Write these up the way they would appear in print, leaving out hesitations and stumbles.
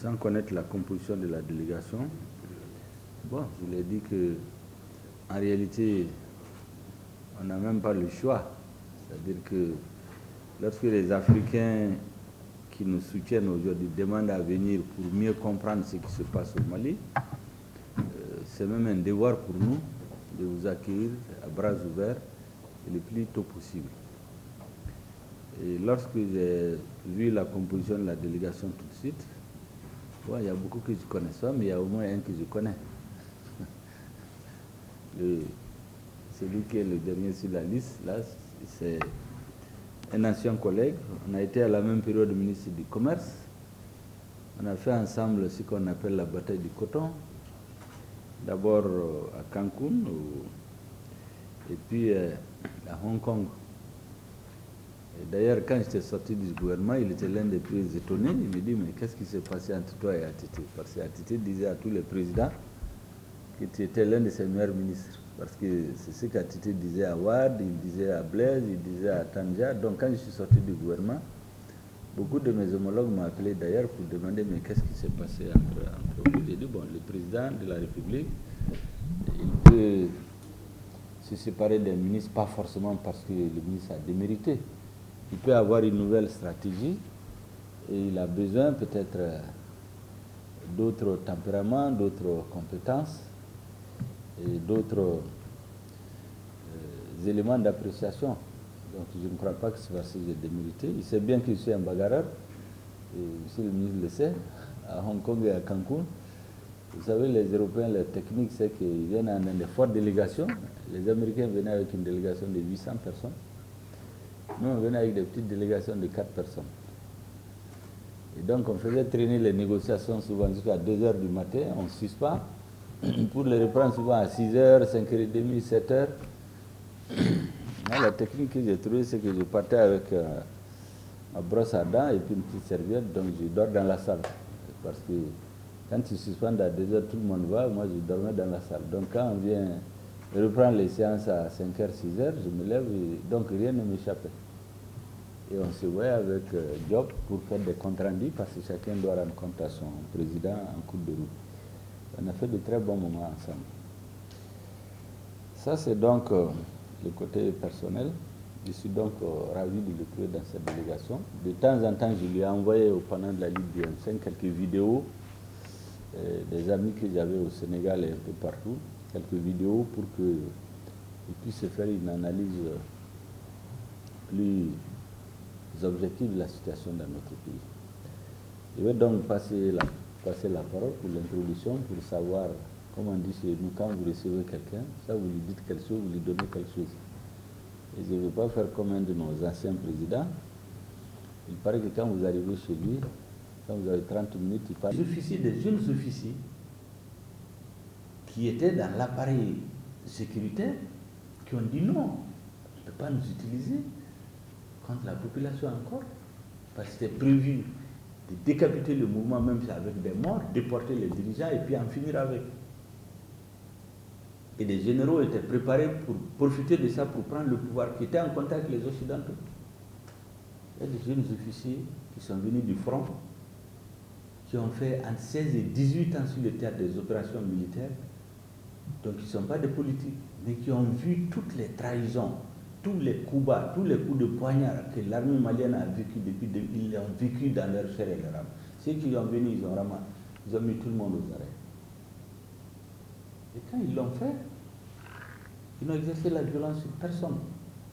sans connaître la composition de la délégation, bon, je l'ai dit que en réalité, on n'a même pas le choix. C'est-à-dire que lorsque les Africains qui nous soutiennent aujourd'hui demandent à venir pour mieux comprendre ce qui se passe au Mali, c'est même un devoir pour nous de vous accueillir à bras ouverts et le plus tôt possible. Et lorsque j'ai vu la composition de la délégation tout de suite, bon, il y a beaucoup que je ne connais pas, mais il y a au moins un que je connais. Celui qui est le dernier sur la liste, là, c'est un ancien collègue. On a été à la même période ministre du Commerce. On a fait ensemble ce qu'on appelle la bataille du coton. D'abord à Cancun, et puis à Hong Kong. D'ailleurs, quand j'étais sorti du gouvernement, il était l'un des plus étonnés. Il me dit, mais qu'est-ce qui s'est passé entre toi et Atité? Parce que Atité disait à tous les présidents que tu étais l'un de ses meilleurs ministres. Parce que c'est ce qu'Atité disait à Wade, il disait à Blaise, il disait à Tandja. Donc quand je suis sorti du gouvernement, beaucoup de mes homologues m'ont appelé d'ailleurs pour demander, mais qu'est-ce qui s'est passé entre vous? J'ai dit, bon, le président de la République, il peut se séparer d'un ministre, pas forcément parce que le ministre a démérité. Il peut avoir une nouvelle stratégie et il a besoin peut-être d'autres tempéraments, d'autres compétences et d'autres éléments d'appréciation. Donc je ne crois pas que c'est parce que j'ai démérité. Il sait bien que je suis un bagarreur, et monsieur le ministre le sait, à Hong Kong et à Cancun. Vous savez, les Européens, leur technique, c'est qu'ils viennent en des fortes délégations. Les Américains venaient avec une délégation de 800 personnes. Nous, on venait avec des petites délégations de 4 personnes. Et donc, on faisait traîner les négociations souvent jusqu'à 2 heures du matin, on ne suspend, pour les reprendre souvent à 6 heures, 5h30, 7 heures. La technique que j'ai trouvée, c'est que je partais avec ma brosse à dents et puis une petite serviette, donc je dors dans la salle. Parce que quand tu suspends à 2 heures, tout le monde va, moi je dormais dans la salle. Donc quand on vient reprendre les séances à 5h, 6h, je me lève, et donc rien ne m'échappait. Et on se voyait avec Diop pour faire des comptes rendus parce que chacun doit rendre compte à son président en cours de route. On a fait de très bons moments ensemble. Ça, c'est donc le côté personnel. Je suis donc ravi de le trouver dans cette délégation. De temps en temps, je lui ai envoyé pendant de la Ligue du M5 quelques vidéos des amis que j'avais au Sénégal et un peu partout, quelques vidéos pour qu'ils puissent faire une analyse plus objective de la situation dans notre pays. Je vais donc passer la parole pour l'introduction, pour savoir, comme on dit chez nous, quand vous recevez quelqu'un, ça vous lui dites quelque chose, vous lui donnez quelque chose. Et je ne veux pas faire comme un de nos anciens présidents. Il paraît que quand vous arrivez chez lui, quand vous avez 30 minutes, il parle. Des jeunes officiers qui étaient dans l'appareil sécuritaire, qui ont dit non, on ne peut pas nous utiliser contre la population encore, parce que c'était prévu de décapiter le mouvement, même avec des morts, déporter les dirigeants et puis en finir avec. Et les généraux étaient préparés pour profiter de ça pour prendre le pouvoir, qui étaient en contact avec les Occidentaux. Il y a des jeunes officiers qui sont venus du front, qui ont fait entre 16 et 18 ans sur le théâtre des opérations militaires, donc ils ne sont pas des politiques, mais qui ont vu toutes les trahisons, tous les coups bas, tous les coups de poignard que l'armée malienne a vécu depuis, ils l'ont vécu dans leur chair et leur âme. Ceux qui sont venus, ils ont mis tout le monde aux arrêts. Et quand ils l'ont fait, ils n'ont exercé la violence sur personne.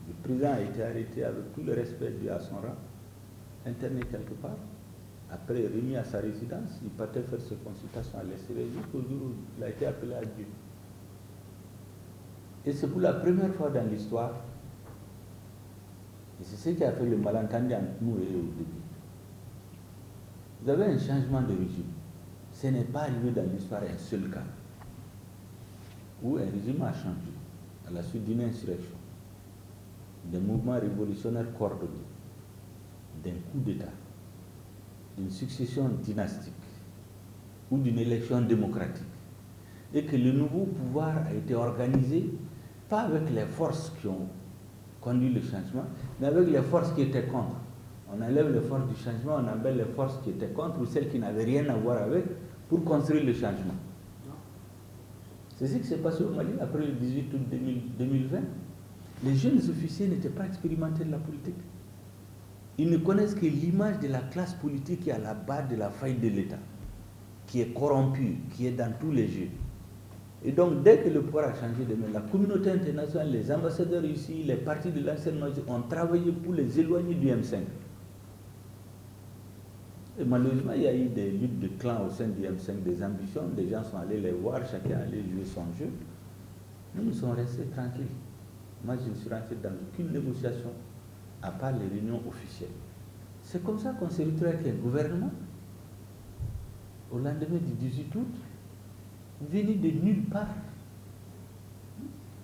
Le président a été arrêté avec tout le respect dû à son rang, interné quelque part, après remis à sa résidence, il partait faire ses consultations à l'extérieur jusqu'au jour où il a été appelé à Dieu. Et c'est pour la première fois dans l'histoire, et c'est ce qui a fait le malentendu entre nous et eux au début. Vous avez un changement de régime. Ce n'est pas arrivé dans l'histoire un seul cas où un régime a changé à la suite d'une insurrection, d'un mouvement révolutionnaire coordonné, d'un coup d'État, d'une succession dynastique ou d'une élection démocratique, et que le nouveau pouvoir a été organisé pas avec les forces qui ont conduit le changement, mais avec les forces qui étaient contre. On enlève les forces du changement, on enlève les forces qui étaient contre ou celles qui n'avaient rien à voir avec pour construire le changement. C'est ce qui s'est passé au Mali après le 18 août 2020. Les jeunes officiers n'étaient pas expérimentés de la politique. Ils ne connaissent que l'image de la classe politique qui est à la base de la faille de l'État, qui est corrompue, qui est dans tous les jeux. Et donc, dès que le pouvoir a changé de main, la communauté internationale, les ambassadeurs ici, les partis de l'enseignement ont travaillé pour les éloigner du M5. Et malheureusement, il y a eu des luttes de clans au sein du M5, des ambitions, des gens sont allés les voir, chacun allait jouer son jeu. Nous sommes restés tranquilles. Moi, je ne suis rentré dans aucune négociation, à part les réunions officielles. C'est comme ça qu'on s'est retrouvé avec un gouvernement, au lendemain du 18 août, venu de nulle part.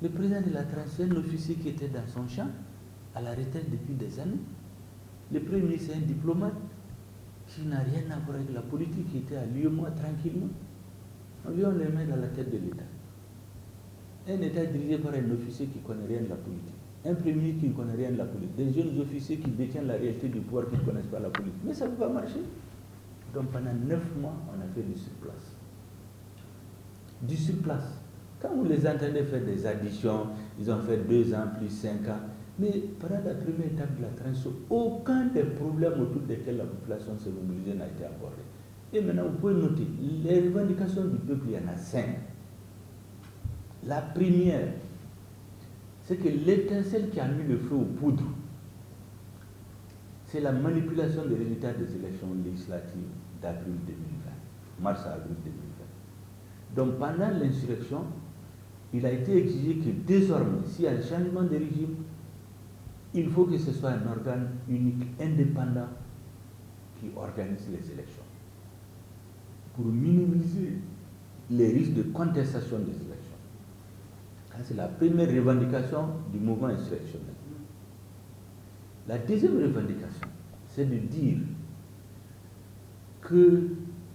Le président de la transition, un officier qui était dans son champ, à la retraite depuis des années. Le premier ministre, un diplomate, qui n'a rien à voir avec la politique, qui était à l'UEMOA tranquillement. On lui les met dans la tête de l'État. Un État dirigé par un officier qui ne connaît rien de la politique. Un premier ministre qui ne connaît rien de la politique. Des jeunes officiers qui détiennent la réalité du pouvoir qui ne connaissent pas la politique. Mais ça ne peut pas marcher. Donc pendant 9 mois, on a fait du surplace. Du surplace. Quand vous les entendez faire des additions, ils ont fait 2 ans plus 5 ans. Mais pendant la première étape de la transition, aucun des problèmes autour desquels la population s'est mobilisée n'a été abordé. Et maintenant, vous pouvez noter, les revendications du peuple, il y en a 5. La première, c'est que l'étincelle qui a mis le feu aux poudres, c'est la manipulation des résultats des élections législatives d'avril 2020, mars à avril 2020. Donc pendant l'insurrection, il a été exigé que désormais, s'il y a un changement de régime, il faut que ce soit un organe unique, indépendant, qui organise les élections, pour minimiser les risques de contestation des élections. C'est la première revendication du mouvement insurrectionnel. La deuxième revendication, c'est de dire que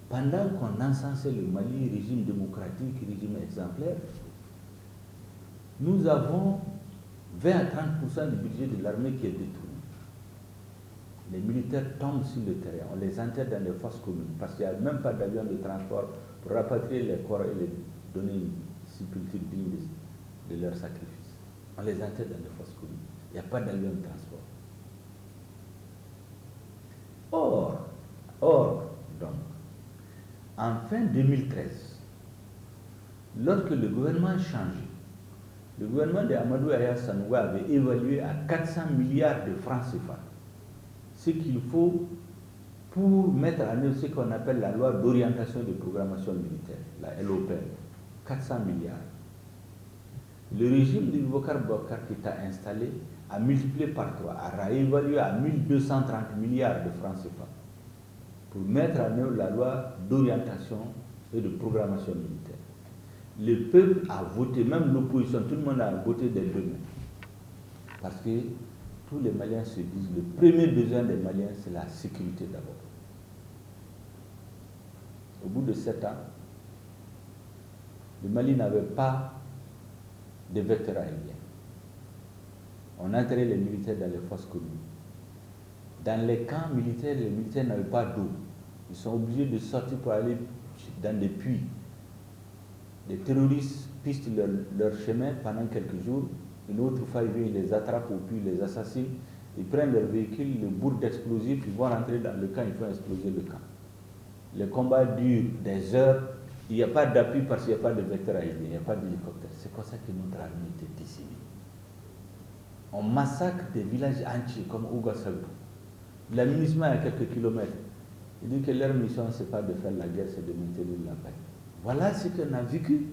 pendant qu'on encensait le Mali, régime démocratique, régime exemplaire, nous avons 20 à 30% du budget de l'armée qui est détourné. Les militaires tombent sur le terrain, on les enterre dans les fosses communes, parce qu'il n'y a même pas d'avion de transport pour rapatrier les corps et les donner une sépulture digne de leur sacrifice. On les enterre dans les fosses communes. Il n'y a pas d'avion de transport. Or, donc, en fin 2013, lorsque le gouvernement a changé, le gouvernement de Amadou Aya Sanogo avait évalué à 400 milliards de francs CFA ce qu'il faut pour mettre en œuvre ce qu'on appelle la loi d'orientation de programmation militaire, la LOPM, 400 milliards. Le régime de Boubacar Bokar qui t'a installé a multiplié par 3, a réévalué à 1230 milliards de francs CFA pour mettre en œuvre la loi d'orientation et de programmation militaire. Le peuple a voté, même l'opposition, tout le monde a voté des 2 mains. Parce que tous les Maliens se disent, le premier besoin des Maliens, c'est la sécurité d'abord. Au bout de 7 ans, le Mali n'avait pas de vecteurs aériens. On entrait les militaires dans les fosses communes. Dans les camps militaires, les militaires n'avaient pas d'eau. Ils sont obligés de sortir pour aller dans des puits. Les terroristes pistent leur chemin pendant quelques jours. Une autre fois, ils les attrapent au puits, ils les assassinent. Ils prennent leur véhicule, le bourre d'explosifs, ils vont rentrer dans le camp, ils font exploser le camp. Les combats durent des heures. Il n'y a pas d'appui parce qu'il n'y a pas de vecteur aérien, il n'y a pas d'hélicoptère. C'est comme ça que notre armée était décimée. On massacre des villages entiers comme Ouagassogou. L'aménagement est à quelques kilomètres. Il dit que leur mission, ce n'est pas de faire la guerre, c'est de maintenir la paix. Voilà ce qu'on a vécu.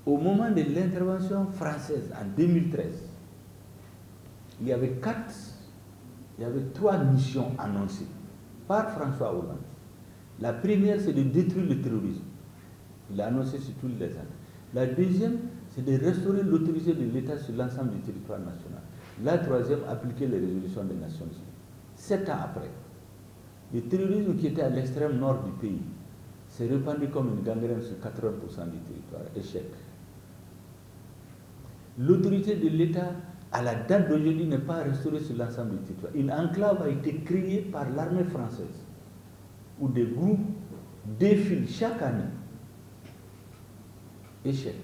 Au moment de l'intervention française en 2013, il y avait 3 missions annoncées par François Hollande. La première, c'est de détruire le terrorisme. Il l'a annoncé sur tous les ans. La deuxième, c'est de restaurer l'autorité de l'État sur l'ensemble du territoire national. La troisième, appliquer les résolutions des Nations Unies. 7 ans après, le terrorisme qui était à l'extrême nord du pays s'est répandu comme une gangrène sur 80% du territoire. Échec. L'autorité de l'État à la date d'aujourd'hui, n'est pas restaurée sur l'ensemble du territoire. Une enclave a été créée par l'armée française, où des groupes défilent chaque année. Échec.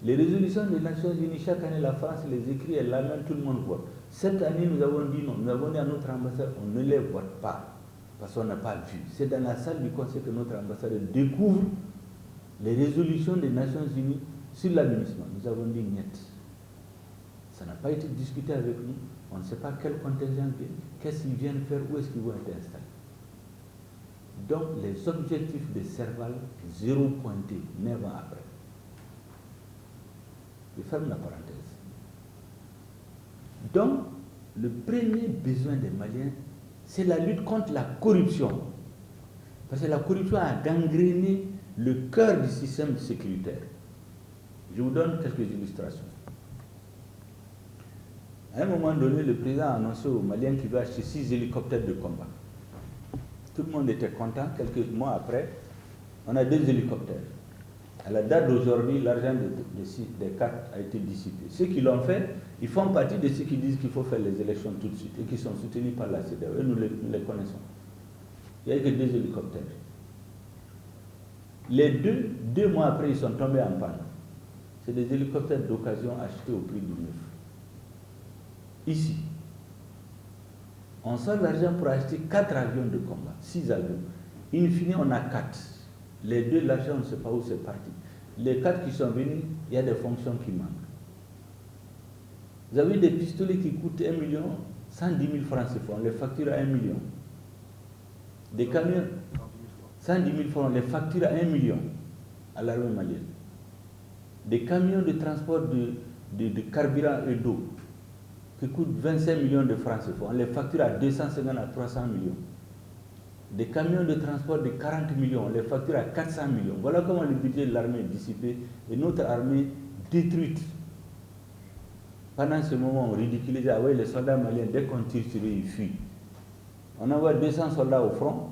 Les résolutions des Nations Unies, chaque année, la France les écrit, elle l'amène, tout le monde vote. Cette année, nous avons dit non. Nous avons dit à notre ambassadeur, on ne les vote pas, parce qu'on n'a pas vu. C'est dans la salle du Conseil que notre ambassadeur découvre les résolutions des Nations Unies sur l'aménagement. Nous avons dit niet. Ça n'a pas été discuté avec nous. On ne sait pas quel contingent vient, qu'est-ce qu'ils viennent faire, où est-ce qu'ils vont être installés. Donc, les objectifs de Serval, 0 pointé, 9 ans après. Je ferme la parenthèse. Donc, le premier besoin des Maliens, c'est la lutte contre la corruption. Parce que la corruption a gangréné le cœur du système sécuritaire. Je vous donne quelques illustrations. À un moment donné, le président a annoncé aux Maliens qu'il va acheter 6 hélicoptères de combat. Tout le monde était content. Quelques mois après, on a 2 hélicoptères. À la date d'aujourd'hui, l'argent des 4 a été dissipé. Ceux qui l'ont fait, ils font partie de ceux qui disent qu'il faut faire les élections tout de suite et qui sont soutenus par la CEDEAO. Et nous les connaissons. Il n'y a que 2 hélicoptères. Les 2 mois après, ils sont tombés en panne. C'est des hélicoptères d'occasion achetés au prix du neuf. Ici, on sort l'argent pour acheter 4 avions de combat, 6 avions. In fine, on a 4. Les 2, l'argent, on ne sait pas où c'est parti. Les 4 qui sont venus, il y a des fonctions qui manquent. Vous avez des pistolets qui coûtent 1 million, 110 000 francs CFA, on les facture à 1 million. Des camions, 110 000 francs, on les facture à 1 million à l'armée malienne. Des camions de transport de carburant et d'eau qui coûtent 25 millions de francs CFA, on les facture à 250 à 300 millions. Des camions de transport de 40 millions, on les facture à 400 millions. Voilà comment le budget de l'armée est dissipé et notre armée détruite. Pendant ce moment, on ridiculise, ah oui, les soldats maliens, dès qu'on tire sur eux, ils fuient. On envoie 200 soldats au front,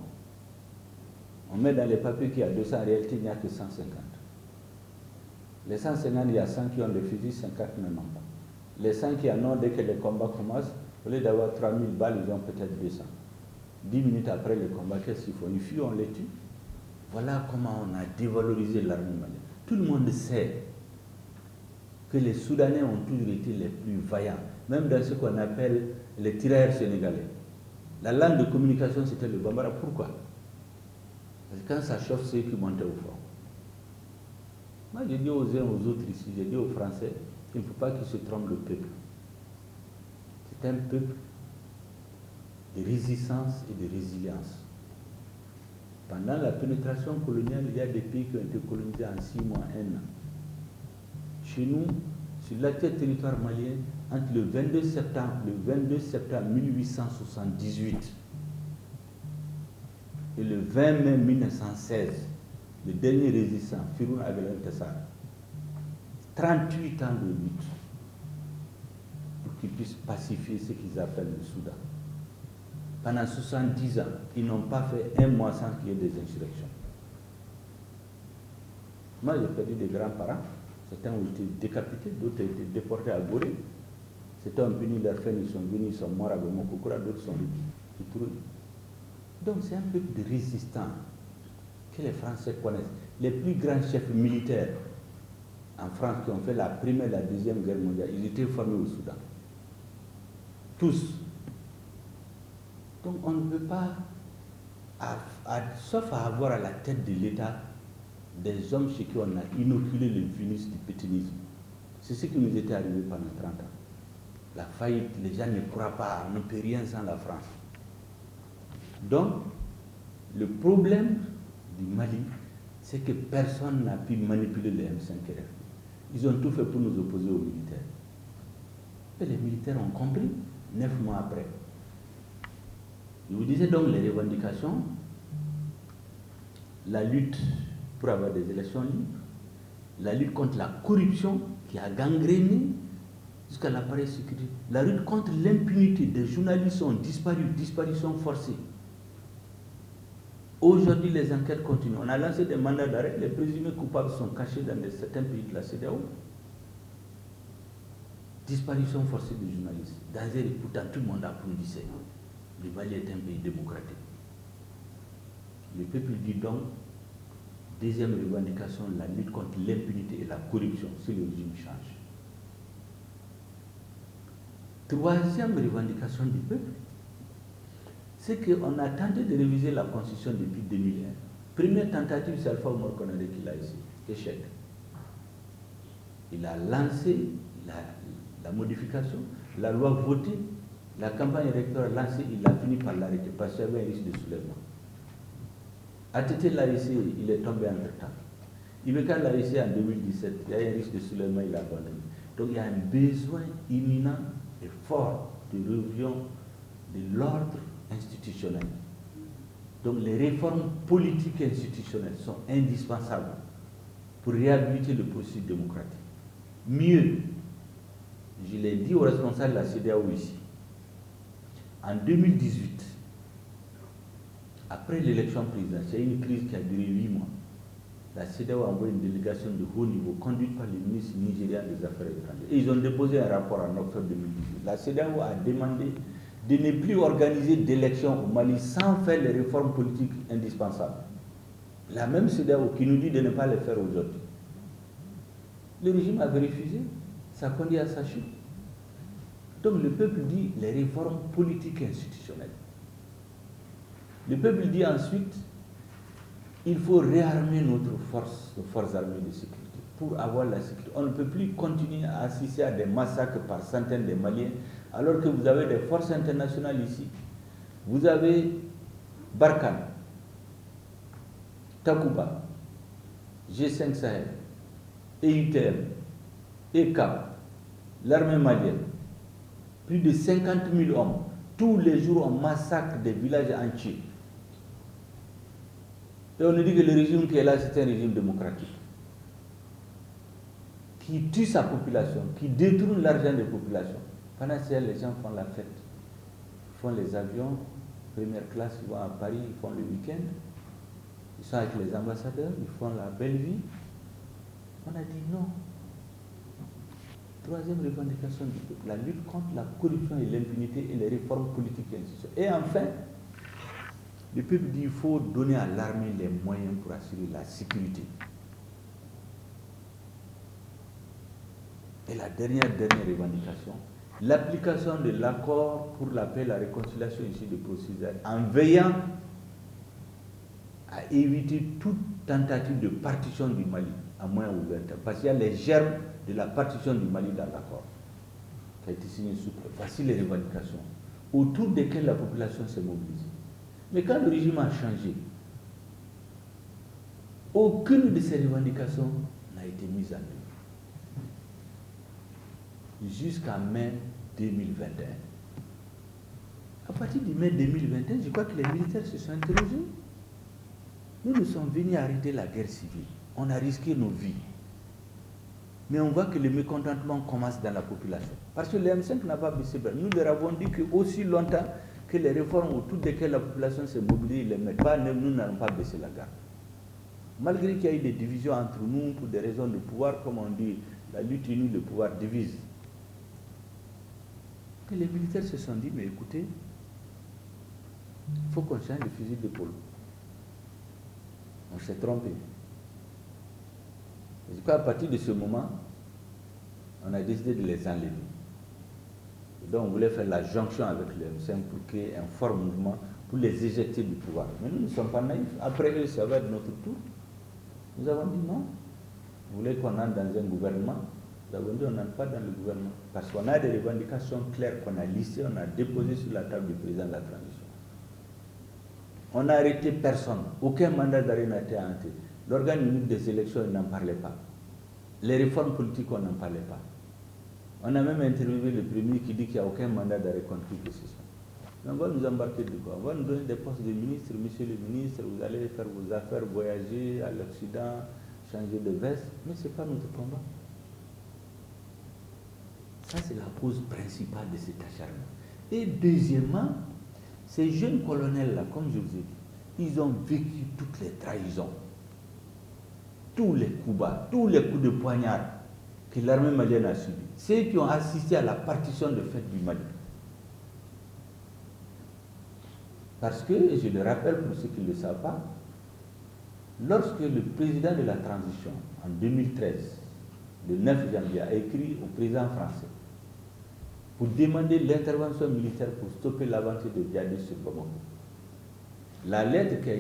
on met dans les papiers qu'il y a 200, en réalité, il n'y a que 150. Les 150, il y a 100 qui ont des fusils, 50 n'en ont pas. Les 100 qui en ont, dès que les combats commencent, au lieu d'avoir 3000 balles, ils ont peut-être 200. 10 minutes après le combat, qu'est-ce qu'il faut? Ils fuient, on les tue. Voilà comment on a dévalorisé l'armée malienne. Tout le monde sait que les Soudanais ont toujours été les plus vaillants, même dans ce qu'on appelle les tirailleurs sénégalais. La langue de communication, c'était le bambara. Pourquoi? Parce que quand ça chauffe, c'est eux qui montaient au front. Moi, j'ai dit aux uns aux autres ici, j'ai dit aux Français, il ne faut pas qu'ils se trompent le peuple. C'est un peuple de résistance et de résilience. Pendant la pénétration coloniale, il y a des pays qui ont été colonisés en 6 mois, 1 an. Chez nous, sur l'actuel territoire malien, entre le 22 septembre 1878 et le 20 mai 1916, le dernier résistant, Firoun Aguelin Tessar, 38 ans de lutte pour qu'ils puissent pacifier ce qu'ils appellent le Soudan. Pendant 70 ans, ils n'ont pas fait 1 mois sans qu'il y ait des insurrections. Moi, j'ai perdu des grands-parents. Certains ont été décapités, d'autres ont été déportés à Gorée. Certains ont puni leur fin, ils sont venus, ils sont morts à Gomokokura, d'autres sont retrouvés. Donc c'est un peuple de résistants que les Français connaissent. Les plus grands chefs militaires en France qui ont fait la Première et la Deuxième Guerre mondiale, ils étaient formés au Soudan. Tous. Donc on ne peut pas, sauf à avoir à la tête de l'État des hommes chez qui on a inoculé le virus du pétinisme. C'est ce qui nous était arrivé pendant 30 ans. La faillite, les gens ne croient pas, on ne peut rien sans la France. Donc, le problème du Mali, c'est que personne n'a pu manipuler les M5 RF. Ils ont tout fait pour nous opposer aux militaires. Et les militaires ont compris 9 mois après. Je vous disais donc les revendications, la lutte pour avoir des élections libres, la lutte contre la corruption qui a gangréné jusqu'à l'appareil sécuritaire, la lutte contre l'impunité. Des journalistes ont disparu, disparition forcée. Aujourd'hui, les enquêtes continuent. On a lancé des mandats d'arrêt, les présumés coupables sont cachés dans certains pays de la CEDEAO. Disparition forcée des journalistes. Pourtant, tout le monde applaudissait. Le Mali est un pays démocratique. Le peuple dit donc, deuxième revendication, la lutte contre l'impunité et la corruption si le régime change. Troisième revendication du peuple, c'est qu'on a tenté de réviser la Constitution depuis 2001. Première tentative, c'est Alpha Oumar Konaré qui l'a essayé. Échec. Il a lancé la modification, la loi votée, la campagne électorale lancée, il a fini par l'arrêter parce qu'il y avait un risque de soulèvement. ATT l'a essayé, il est tombé entre-temps. Ibeka l'a essayé en 2017, il y a un risque de soulèvement, il a abandonné. Donc il y a un besoin imminent et fort de révision de l'ordre institutionnel. Donc les réformes politiques et institutionnelles sont indispensables pour réhabiliter le processus démocratique. Mieux, je l'ai dit aux responsables de la CEDEAO ici, en 2018, après l'élection présidentielle, il y a une crise qui a duré 8 mois. La CEDEAO a envoyé une délégation de haut niveau conduite par le ministre nigérien des Affaires étrangères. Et ils ont déposé un rapport en octobre 2018. La CEDEAO a demandé de ne plus organiser d'élections au Mali sans faire les réformes politiques indispensables. La même CEDEAO qui nous dit de ne pas les faire aujourd'hui. Le régime avait refusé, ça conduit à sa chute. Donc le peuple dit les réformes politiques et institutionnelles. Le peuple dit ensuite, il faut réarmer nos forces armées de sécurité pour avoir la sécurité. On ne peut plus continuer à assister à des massacres par centaines de Maliens alors que vous avez des forces internationales ici. Vous avez Barkhane, Takuba, G5 Sahel, EUTM, ECAP, l'armée malienne. Plus de 50 000 hommes. Tous les jours, on massacre des villages entiers. Et on nous dit que le régime qui est là, c'est un régime démocratique. Qui tue sa population, qui détourne l'argent des populations. Pendant ce temps, les gens font la fête. Ils font les avions, première classe, ils vont à Paris, ils font le week-end. Ils sont avec les ambassadeurs, ils font la belle vie. On a dit non. Troisième revendication du peuple, la lutte contre la corruption et l'impunité et les réformes politiques et institutionnelles. Et enfin, le peuple dit qu'il faut donner à l'armée les moyens pour assurer la sécurité. Et la dernière revendication, l'application de l'accord pour la paix et la réconciliation ici de procédure en veillant à éviter toute tentative de partition du Mali à moyen ou long terme. Parce qu'il y a les germes de la partition du Mali dans l'accord qui a été signé sous. Voici les revendications autour desquelles la population s'est mobilisée. Mais quand le régime a changé, aucune de ces revendications n'a été mise en œuvre. Jusqu'à mai 2021. À partir de mai 2021, je crois que les militaires se sont interrogés. Nous sommes venus arrêter la guerre civile. On a risqué nos vies. Mais on voit que le mécontentement commence dans la population. Parce que le M5 n'a pas baissé. Nous leur avons dit que aussi longtemps que les réformes autour desquelles la population s'est mobilisée, ils ne les mettent pas, nous n'allons pas baisser la garde. Malgré qu'il y a eu des divisions entre nous pour des raisons de pouvoir, comme on dit, la lutte unie, le pouvoir divise. Que les militaires se sont dit, mais écoutez, il faut qu'on change de fusil d'épaule. On s'est trompé. Et à partir de ce moment, on a décidé de les enlever. Et donc on voulait faire la jonction avec le M5 pour créer un fort mouvement pour les éjecter du pouvoir. Mais nous ne sommes pas naïfs. Après eux, ça va être notre tour. Nous avons dit non. Vous voulez qu'on entre dans un gouvernement? Nous avons dit on n'entre pas dans le gouvernement. Parce qu'on a des revendications claires qu'on a listées, on a déposées sur la table du président de la transition. On n'a arrêté personne. Aucun mandat d'arrêt n'a été arrêté. L'organe unique des élections, il n'en parlait pas. Les réformes politiques, on n'en parlait pas. On a même interviewé le premier qui dit qu'il n'y a aucun mandat d'arrêt contre qui que ce soit. Mais on va nous embarquer de quoi? On va nous donner des postes de ministre. Monsieur le ministre, vous allez faire vos affaires, voyager à l'Occident, changer de veste. Mais ce n'est pas notre combat. Ça, c'est la cause principale de cet acharnement. Et deuxièmement, ces jeunes colonels-là, comme je vous ai dit, ils ont vécu toutes les trahisons, tous les coups bas, tous les coups de poignard que l'armée malienne a subi. Ceux qui ont assisté à la partition de fait du Mali. Parce que, et je le rappelle pour ceux qui ne le savent pas, lorsque le président de la transition, en 2013, le 9 janvier, a écrit au président français pour demander l'intervention militaire pour stopper l'avancée de djihadistes sur Bamako. La lettre qui a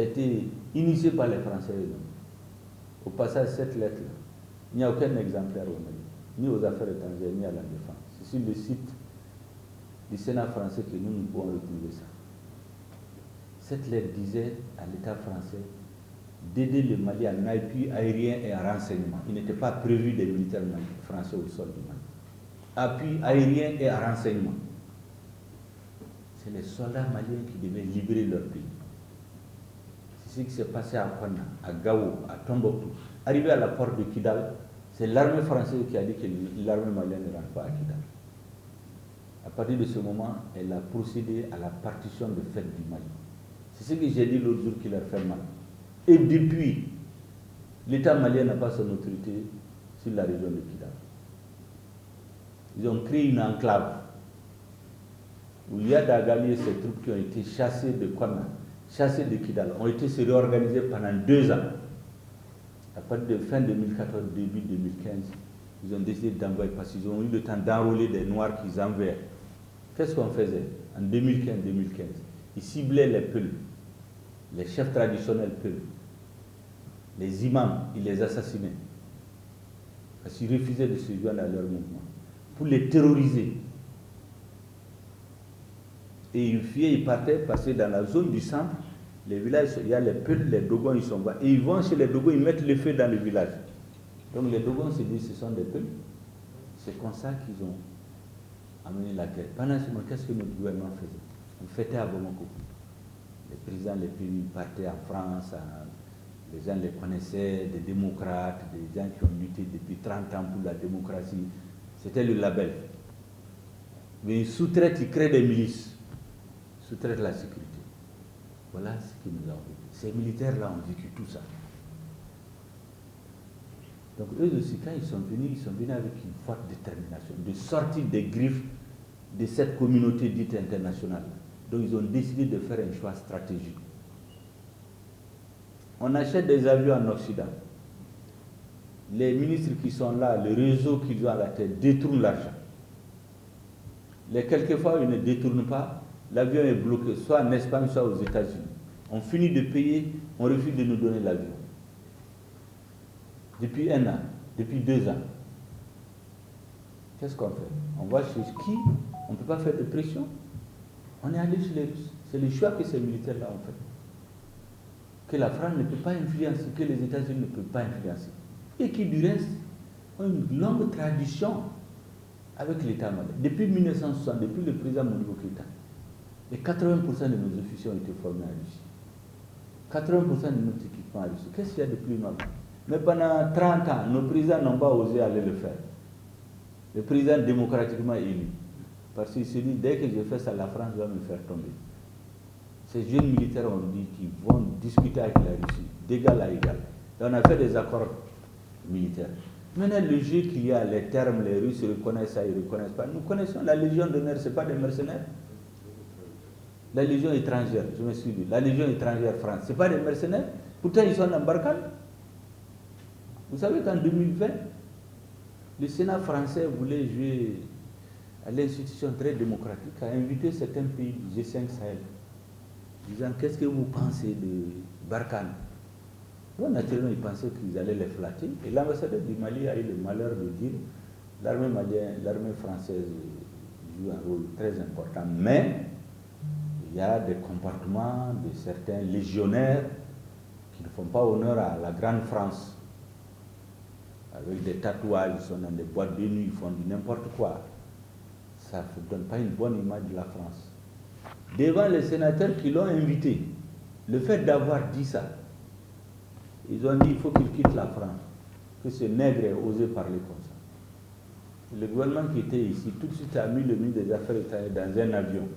été initiée par les Français eux-mêmes. Au passage, cette lettre-là, il n'y a aucun exemplaire au Mali, ni aux affaires étrangères, ni à la défense. C'est sur le site du Sénat français que nous pouvons retrouver ça. Cette lettre disait à l'État français d'aider le Mali en appui aérien et en renseignement. Il n'était pas prévu des militaires français au sol du Mali. Appui aérien et en renseignement. C'est les soldats maliens qui devaient libérer leur pays. C'est ce qui s'est passé à Konna, à Gao, à Tombouctou. Arrivé à la porte de Kidal, c'est l'armée française qui a dit que l'armée malienne ne rentre pas à Kidal. À partir de ce moment, elle a procédé à la partition de fait du Mali. C'est ce que j'ai dit l'autre jour qui leur fait mal. Et depuis, l'État malien n'a pas son autorité sur la région de Kidal. Ils ont créé une enclave où il y a d'Agali ces troupes qui ont été chassées de Konna, chassées de Kidal, ont été se réorganiser pendant 2 ans. À partir de fin 2014, début 2015, ils ont décidé d'envoyer, parce qu'ils ont eu le temps d'enrôler des Noirs qu'ils envoyaient. Qu'est-ce qu'on faisait en 2015-2015? Ils ciblaient les Peuls, les chefs traditionnels Peuls, les imams, ils les assassinaient. Parce qu'ils refusaient de se joindre à leur mouvement. Pour les terroriser. Et ils fuyaient, ils partaient, parce que dans la zone du centre, les villages, il y a les Peuls, les Dogons, ils sont bas. Et ils vont chez les Dogons, ils mettent le feu dans le village. Donc les Dogons se disent, ce sont des Peuls. C'est comme ça qu'ils ont amené la guerre. Pendant ce moment, qu'est-ce que notre gouvernement faisait? On fêtait à Bamako. Les présidents, les pays partaient en France, les gens les connaissaient, des démocrates, des gens qui ont lutté depuis 30 ans pour la démocratie. C'était le label. Mais ils sous-traitent, ils créent des milices, sous-traitent la sécurité. Voilà ce qui nous a vécu. Ces militaires-là ont vécu tout ça. Donc eux aussi, quand ils sont venus avec une forte détermination de sortir des griffes de cette communauté dite internationale. Donc ils ont décidé de faire un choix stratégique. On achète des avions en Occident. Les ministres qui sont là, le réseau qu'ils ont à la tête, détournent l'argent. Quelquefois, ils ne détournent pas, l'avion est bloqué, soit en Espagne, soit aux États-Unis. On finit de payer, on refuse de nous donner l'avion. Depuis 1 an, depuis 2 ans. Qu'est-ce qu'on fait? On va chez qui? On ne peut pas faire de pression. On est allé chez les Russes. C'est le choix que ces militaires-là ont fait. Que la France ne peut pas influencer, que les États-Unis ne peuvent pas influencer. Et qui, du reste, ont une longue tradition avec l'État malien. Depuis 1960, depuis le président Modibo Keïta, et 80% de nos officiers ont été formés en Russie. 80% de notre équipement en Russie. Qu'est-ce qu'il y a de plus normal? Mais pendant 30 ans, nos présidents n'ont pas osé aller le faire. Le président démocratiquement élu. Parce qu'il se dit, dès que je fais ça, la France va me faire tomber. Ces jeunes militaires ont dit qu'ils vont discuter avec la Russie, d'égal à égal. Et on a fait des accords militaires. Maintenant, le jeu qu'il y a, les termes, les Russes reconnaissent ça, ils ne reconnaissent pas. Nous connaissons la Légion d'honneur, ce n'est pas des mercenaires. La Légion étrangère, je me suis dit, la Légion étrangère France, ce n'est pas des mercenaires. Pourtant, ils sont en Barkhane. Vous savez qu'en 2020, le Sénat français voulait jouer à l'institution très démocratique, a invité certains pays du G5 Sahel, disant qu'est-ce que vous pensez de Barkhane? Bon, naturellement, ils pensaient qu'ils allaient les flatter. Et l'ambassadeur du Mali a eu le malheur de dire l'armée malienne, l'armée française joue un rôle très important, mais il y a des comportements de certains légionnaires qui ne font pas honneur à la grande France. Avec des tatouages, ils sont dans des boîtes de nuit, ils font du n'importe quoi. Ça ne donne pas une bonne image de la France. Devant les sénateurs qui l'ont invité, le fait d'avoir dit ça, ils ont dit qu'il faut qu'il quitte la France, que ce nègre ait osé parler comme ça. Le gouvernement qui était ici, tout de suite a mis le ministre des Affaires étrangères dans un avion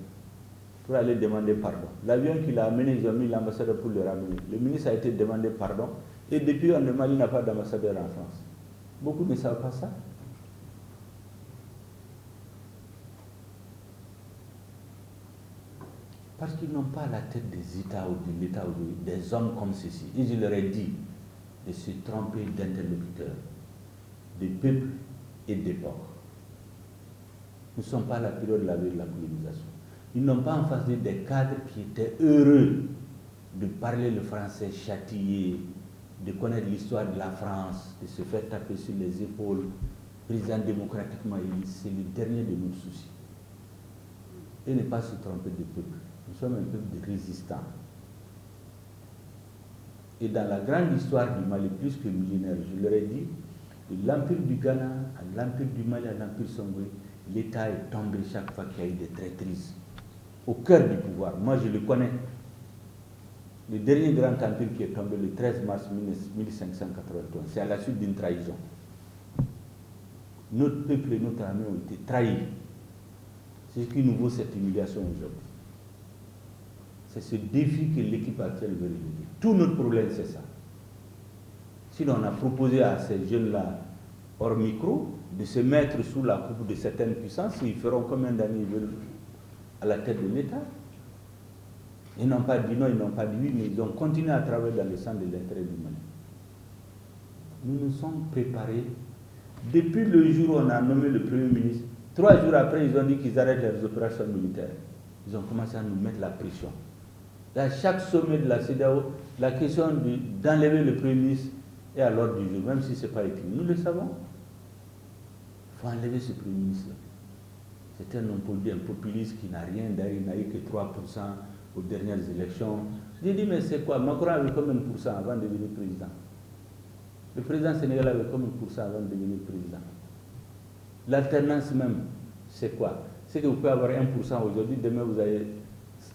pour aller demander pardon. L'avion qu'il a amené, ils ont mis l'ambassadeur pour le ramener. Le ministre a été demandé pardon et depuis, le Mali n'a pas d'ambassadeur en France. Beaucoup ne savent pas ça. Parce qu'ils n'ont pas à la tête des États ou de l'État ou des hommes comme ceci. Et je leur ai dit de se tromper d'interlocuteurs, des peuples et des ports. Nous ne sommes pas à la période de la colonisation. Ils n'ont pas en face d'eux des cadres qui étaient heureux de parler le français châtié, de connaître l'histoire de la France, de se faire taper sur les épaules, président démocratiquement élu. C'est le dernier de nos soucis. Et ne pas se tromper de peuple. Nous sommes un peuple de résistants. Et dans la grande histoire du Mali, plus que millénaire, je leur ai dit, de l'Empire du Ghana à l'Empire du Mali, à l'Empire Songwe, l'État est tombé chaque fois qu'il y a eu des traîtrises. Au cœur du pouvoir. Moi, je le connais. Le dernier grand empire qui est tombé le 13 mars 1581, c'est à la suite d'une trahison. Notre peuple et notre armée ont été trahis. C'est ce qui nous vaut cette humiliation aujourd'hui. C'est ce défi que l'équipe actuelle veut relever. Tout notre problème, c'est ça. Sinon, on a proposé à ces jeunes-là, hors micro, de se mettre sous la coupe de certaines puissances. Ils feront combien d'années ils veulent à la tête de l'État? Ils n'ont pas dit non, ils n'ont pas dit oui, mais ils ont continué à travailler dans le sens de l'intérêt du Mali. Nous nous sommes préparés. Depuis le jour où on a nommé le Premier ministre, 3 jours après, ils ont dit qu'ils arrêtent leurs opérations militaires. Ils ont commencé à nous mettre la pression. À chaque sommet de la CEDEAO, la question d'enlever le Premier ministre est à l'ordre du jour, même si ce n'est pas écrit. Nous le savons. Il faut enlever ce Premier ministre. C'est un homme politique, un populiste qui n'a rien derrière, il n'a eu que 3% aux dernières élections. J'ai dit, mais c'est quoi? Macron avait combien de pourcents avant de devenir président? Le président sénégalais avait combien de pourcents avant de devenir président? L'alternance même, c'est quoi? C'est que vous pouvez avoir 1% aujourd'hui, demain vous avez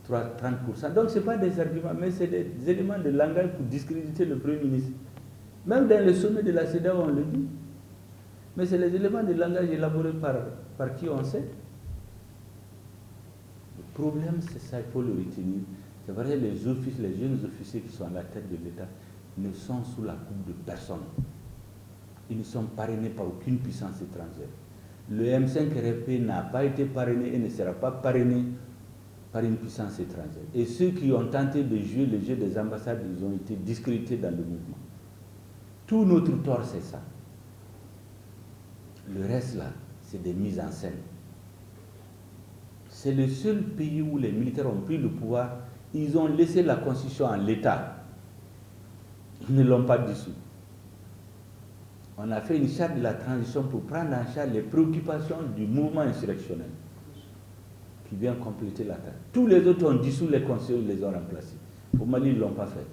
30%. Donc ce n'est pas des arguments, mais c'est des éléments de langage pour discréditer le Premier ministre. Même dans le sommet de la CEDEAO, on le dit. Mais c'est les éléments de langage élaborés par qui on sait. Le problème, c'est ça, il faut le retenir. C'est vrai, les jeunes officiers qui sont à la tête de l'État ne sont sous la coupe de personne. Ils ne sont parrainés par aucune puissance étrangère. Le M5 RFP n'a pas été parrainé et ne sera pas parrainé par une puissance étrangère. Et ceux qui ont tenté de jouer le jeu des ambassades, ils ont été discrédités dans le mouvement. Tout notre tort, c'est ça. Le reste, là, c'est des mises en scène. C'est le seul pays où les militaires ont pris le pouvoir. Ils ont laissé la constitution en l'état. Ils ne l'ont pas dissous. On a fait une charte de la transition pour prendre en charge les préoccupations du mouvement insurrectionnel qui vient compléter la tâche. Tous les autres ont dissous les conseils, ils les ont remplacés. Au Mali, ils ne l'ont pas fait.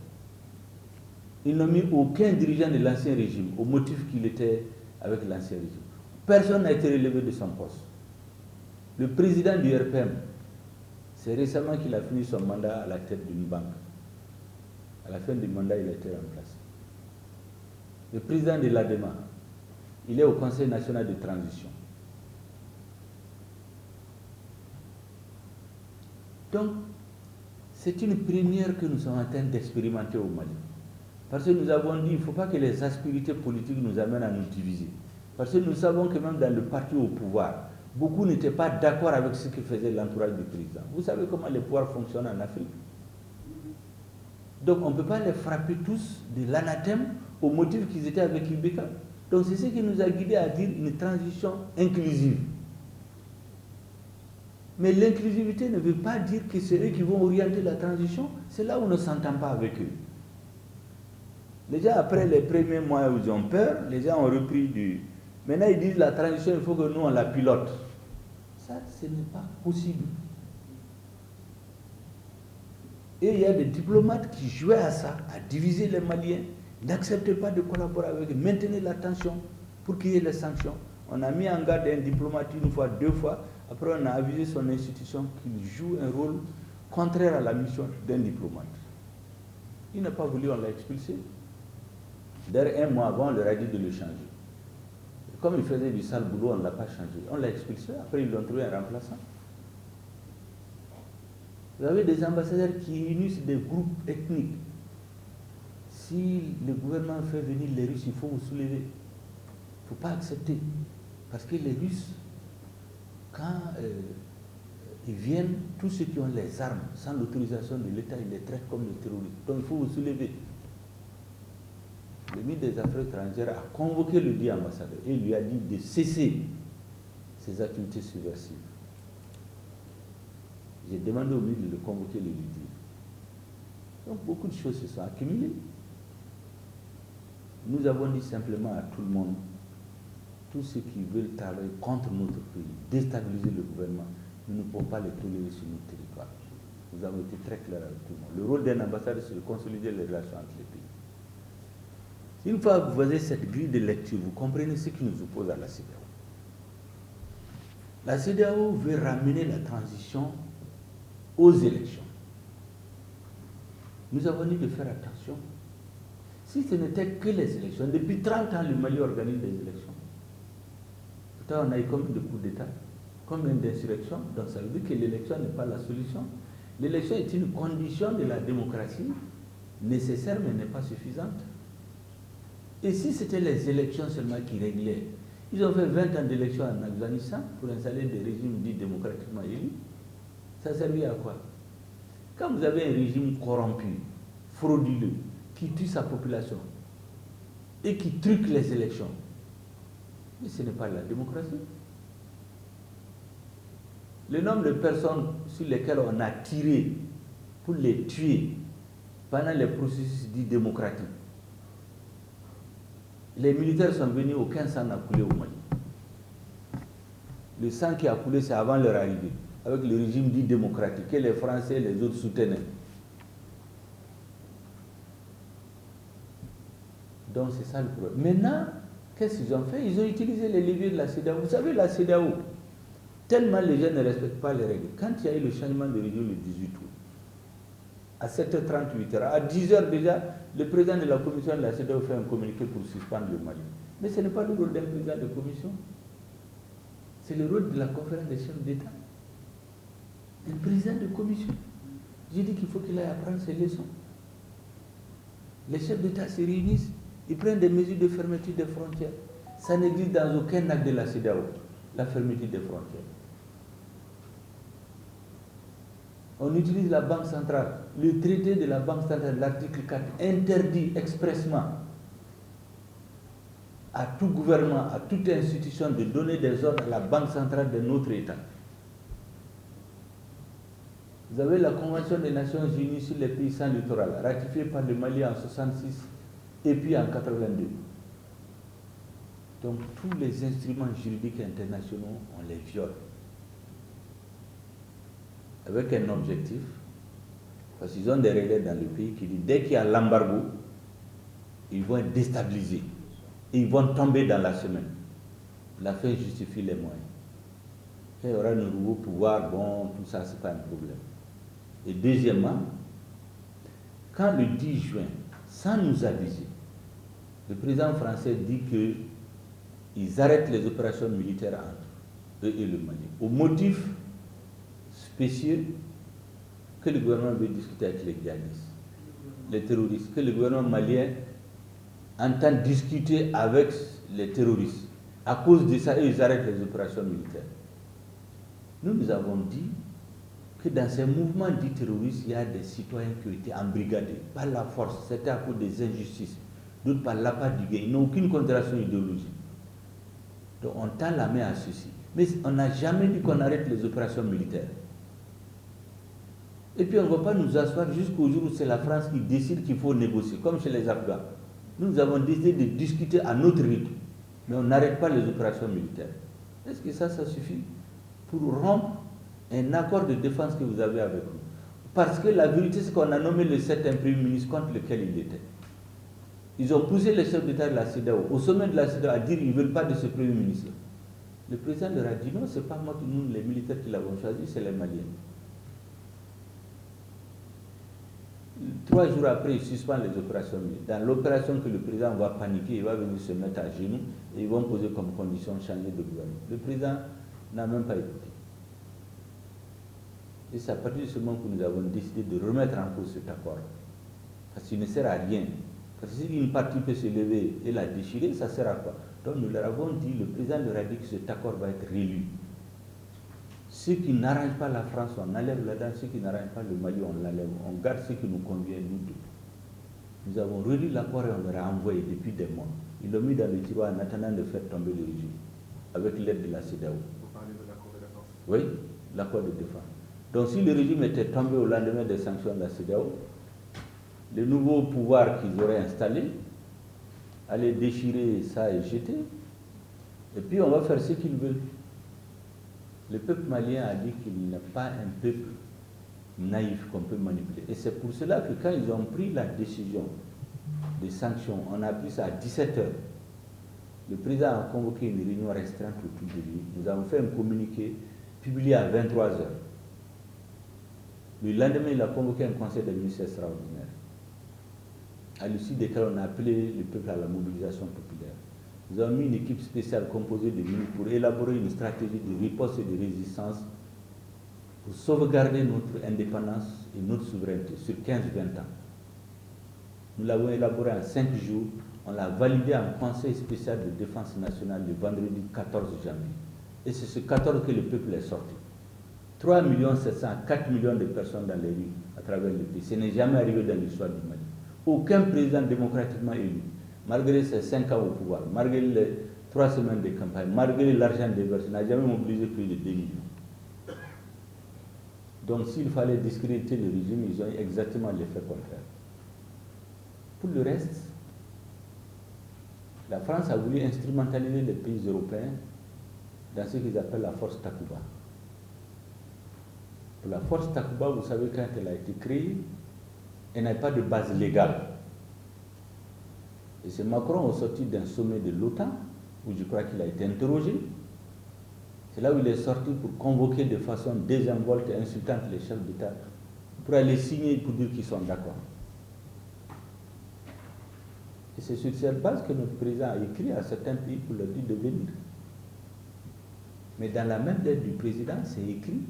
Ils n'ont mis aucun dirigeant de l'ancien régime au motif qu'il était avec l'ancien régime. Personne n'a été relevé de son poste. Le président du RPM, c'est récemment qu'il a fini son mandat à la tête d'une banque. À la fin du mandat, il a été remplacé. Le président de l'ADEMA, il est au Conseil national de transition. Donc, c'est une première que nous sommes en train d'expérimenter au Mali. Parce que nous avons dit qu'il ne faut pas que les aspérités politiques nous amènent à nous diviser. Parce que nous savons que même dans le parti au pouvoir, beaucoup n'étaient pas d'accord avec ce que faisait l'entourage du président. Vous savez comment les pouvoirs fonctionnent en Afrique. Donc on ne peut pas les frapper tous de l'anathème au motif qu'ils étaient avec Ibeka. Donc c'est ce qui nous a guidés à dire une transition inclusive. Mais l'inclusivité ne veut pas dire que c'est eux qui vont orienter la transition. C'est là où on ne s'entend pas avec eux. Les gens, après les premiers mois où ils ont peur, les gens ont repris du... Maintenant, ils disent la transition, il faut que nous, on la pilote. Ça, ce n'est pas possible. Et il y a des diplomates qui jouaient à ça, à diviser les Maliens, n'acceptaient pas de collaborer avec eux, maintenaient la tension pour qu'il y ait les sanctions. On a mis en garde un diplomate une fois, 2 fois, après on a avisé son institution qu'il joue un rôle contraire à la mission d'un diplomate. Il n'a pas voulu, on l'a expulsé. D'ailleurs, 1 mois avant, on leur a dit de le changer. Comme il faisait du sale boulot, on ne l'a pas changé. On l'a expulsé, après ils l'ont trouvé un remplaçant. Vous avez des ambassadeurs qui unissent des groupes ethniques. Si le gouvernement fait venir les Russes, il faut vous soulever. Il faut pas accepter. Parce que les Russes, quand ils viennent, tous ceux qui ont les armes, sans l'autorisation de l'État, ils les traitent comme des terroristes. Donc il faut vous soulever. Le ministre des Affaires étrangères a convoqué le dit ambassadeur et lui a dit de cesser ses activités subversives. J'ai demandé au ministre de le convoquer et de lui dire. Donc beaucoup de choses se sont accumulées. Nous avons dit simplement à tout le monde, tous ceux qui veulent travailler contre notre pays, déstabiliser le gouvernement, nous ne pouvons pas les tolérer sur notre territoire. Nous avons été très clairs avec tout le monde. Le rôle d'un ambassadeur, c'est de consolider les relations entre les pays. Une fois que vous avez cette grille de lecture, vous comprenez ce qui nous oppose à la CEDEAO. La CEDEAO veut ramener la transition aux élections. Nous avons dit de faire attention. Si ce n'était que les élections, depuis 30 ans, le Mali organise des élections. Pourtant, on a eu combien de coups d'État, combien d'insurrections. Donc ça veut dire que l'élection n'est pas la solution. L'élection est une condition de la démocratie nécessaire, mais n'est pas suffisante. Et si c'était les élections seulement qui réglaient, ils ont fait 20 ans d'élections en Afghanistan pour installer des régimes dits démocratiquement élus. Ça servait à quoi? Quand vous avez un régime corrompu, frauduleux, qui tue sa population et qui truque les élections, mais ce n'est pas la démocratie. Le nombre de personnes sur lesquelles on a tiré pour les tuer pendant les processus dits démocratiques, les militaires sont venus, aucun sang n'a coulé au Mali. Le sang qui a coulé, c'est avant leur arrivée, avec le régime dit démocratique, que les Français et les autres soutenaient. Donc c'est ça le problème. Maintenant, qu'est-ce qu'ils ont fait? Ils ont utilisé les leviers de la CEDEAO. Vous savez, la CEDEAO, tellement les gens ne respectent pas les règles. Quand il y a eu le changement de régime le 18 août, à 7h30, 8h, à 10h déjà, le président de la commission de la CEDEAO fait un communiqué pour suspendre le Mali. Mais ce n'est pas le rôle d'un président de commission. C'est le rôle de la conférence des chefs d'État. Un président de commission. J'ai dit qu'il faut qu'il aille apprendre ses leçons. Les chefs d'État se réunissent, ils prennent des mesures de fermeture des frontières. Ça n'existe dans aucun acte de la CEDEAO, la fermeture des frontières. On utilise la Banque centrale. Le traité de la Banque centrale, l'article 4, interdit expressement à tout gouvernement, à toute institution de donner des ordres à la Banque centrale de notre État. Vous avez la Convention des Nations Unies sur les pays sans littoral, ratifiée par le Mali en 1966 et puis en 1982. Donc tous les instruments juridiques internationaux, on les viole. Avec un objectif, parce qu'ils ont des règles dans le pays qui disent dès qu'il y a l'embargo, ils vont être déstabilisés. Et ils vont tomber dans la semaine. La fin justifie les moyens. Quand il y aura un nouveau pouvoir, bon, tout ça, ce n'est pas un problème. Et deuxièmement, quand le 10 juin, sans nous aviser, le président français dit qu'ils arrêtent les opérations militaires entre eux et le Mali, au motif spécieux que le gouvernement veut discuter avec les djihadistes, les terroristes, que le gouvernement malien entend discuter avec les terroristes. À cause de ça, ils arrêtent les opérations militaires. Nous avons dit que dans ces mouvements dits terroristes, il y a des citoyens qui ont été embrigadés par la force, c'était à cause des injustices, d'autres par l'appât du gain. Ils n'ont aucune considération idéologique. Donc on tend la main à ceci. Mais on n'a jamais dit qu'on arrête les opérations militaires. Et puis on ne va pas nous asseoir jusqu'au jour où c'est la France qui décide qu'il faut négocier, comme chez les Afghans. Nous avons décidé de discuter à notre rythme, mais on n'arrête pas les opérations militaires. Est-ce que ça suffit pour rompre un accord de défense que vous avez avec nous? Parce que la vérité, c'est qu'on a nommé le 7 Premier ministre contre lequel il était. Ils ont poussé les chefs d'État de la CEDEAO, au sommet de la CEDEAO, à dire qu'ils ne veulent pas de ce Premier ministre. Le président leur a dit non, ce n'est pas moi, nous, les militaires qui l'avons choisi, c'est les Maliens. 3 jours après, il suspend les opérations militaires. Dans l'opération que le président va paniquer, il va venir se mettre à genoux et ils vont poser comme condition changer de gouvernement. Le président n'a même pas écouté. Et c'est à partir de ce moment que nous avons décidé de remettre en cause cet accord. Parce qu'il ne sert à rien. Parce que si une partie peut se lever et la déchirer, ça sert à quoi? Donc nous leur avons dit, le président leur a dit que cet accord va être réélu. Ceux qui n'arrangent pas la France, on enlève là-dedans, ceux qui n'arrangent pas le Mali, on l'enlève. On garde ce qui nous convient, nous deux. Nous avons réélu l'accord et on leur a envoyé depuis des mois. Ils l'ont mis dans le tiroir en attendant de faire tomber le régime, avec l'aide de la CEDEAO. Vous parlez de l'accord de défense? Oui, l'accord de défense. Donc si le régime était tombé au lendemain des sanctions de la CEDEAO, le nouveau pouvoir qu'ils auraient installé allait déchirer ça et jeter, et puis on va faire ce qu'ils veulent. Le peuple malien a dit qu'il n'est pas un peuple naïf qu'on peut manipuler. Et c'est pour cela que quand ils ont pris la décision des sanctions, on a pris ça à 17 h. Le président a convoqué une réunion restreinte autour de lui. Nous avons fait un communiqué publié à 23 h. Le lendemain, il a convoqué un conseil des ministres extraordinaire, à l'issue desquels on a appelé le peuple à la mobilisation populaire. Nous avons mis une équipe spéciale composée de ministres pour élaborer une stratégie de riposte et de résistance pour sauvegarder notre indépendance et notre souveraineté sur 15-20 ans. Nous l'avons élaboré en 5 jours, on l'a validé en Conseil spécial de défense nationale le vendredi 14 janvier. Et c'est ce 14 que le peuple est sorti. 3 700 000, 4 millions de personnes dans les rues à travers le pays. Ce n'est jamais arrivé dans l'histoire du Mali. Aucun président démocratiquement élu, malgré ses 5 ans au pouvoir, malgré les 3 semaines de campagne, malgré l'argent déversé, n'a jamais mobilisé plus de 2 millions. Donc s'il fallait discréditer le régime, ils ont exactement l'effet contraire. Pour le reste, la France a voulu instrumentaliser les pays européens dans ce qu'ils appellent la force Takuba. Pour la force Takuba, vous savez, quand elle a été créée, elle n'a pas de base légale. Et c'est Macron au sorti d'un sommet de l'OTAN, où je crois qu'il a été interrogé. C'est là où il est sorti pour convoquer de façon désinvolte et insultante les chefs d'État, pour aller signer pour dire qu'ils sont d'accord. Et c'est sur cette base que notre président a écrit à certains pays pour leur dire de venir. Mais dans la même lettre du président, c'est écrit: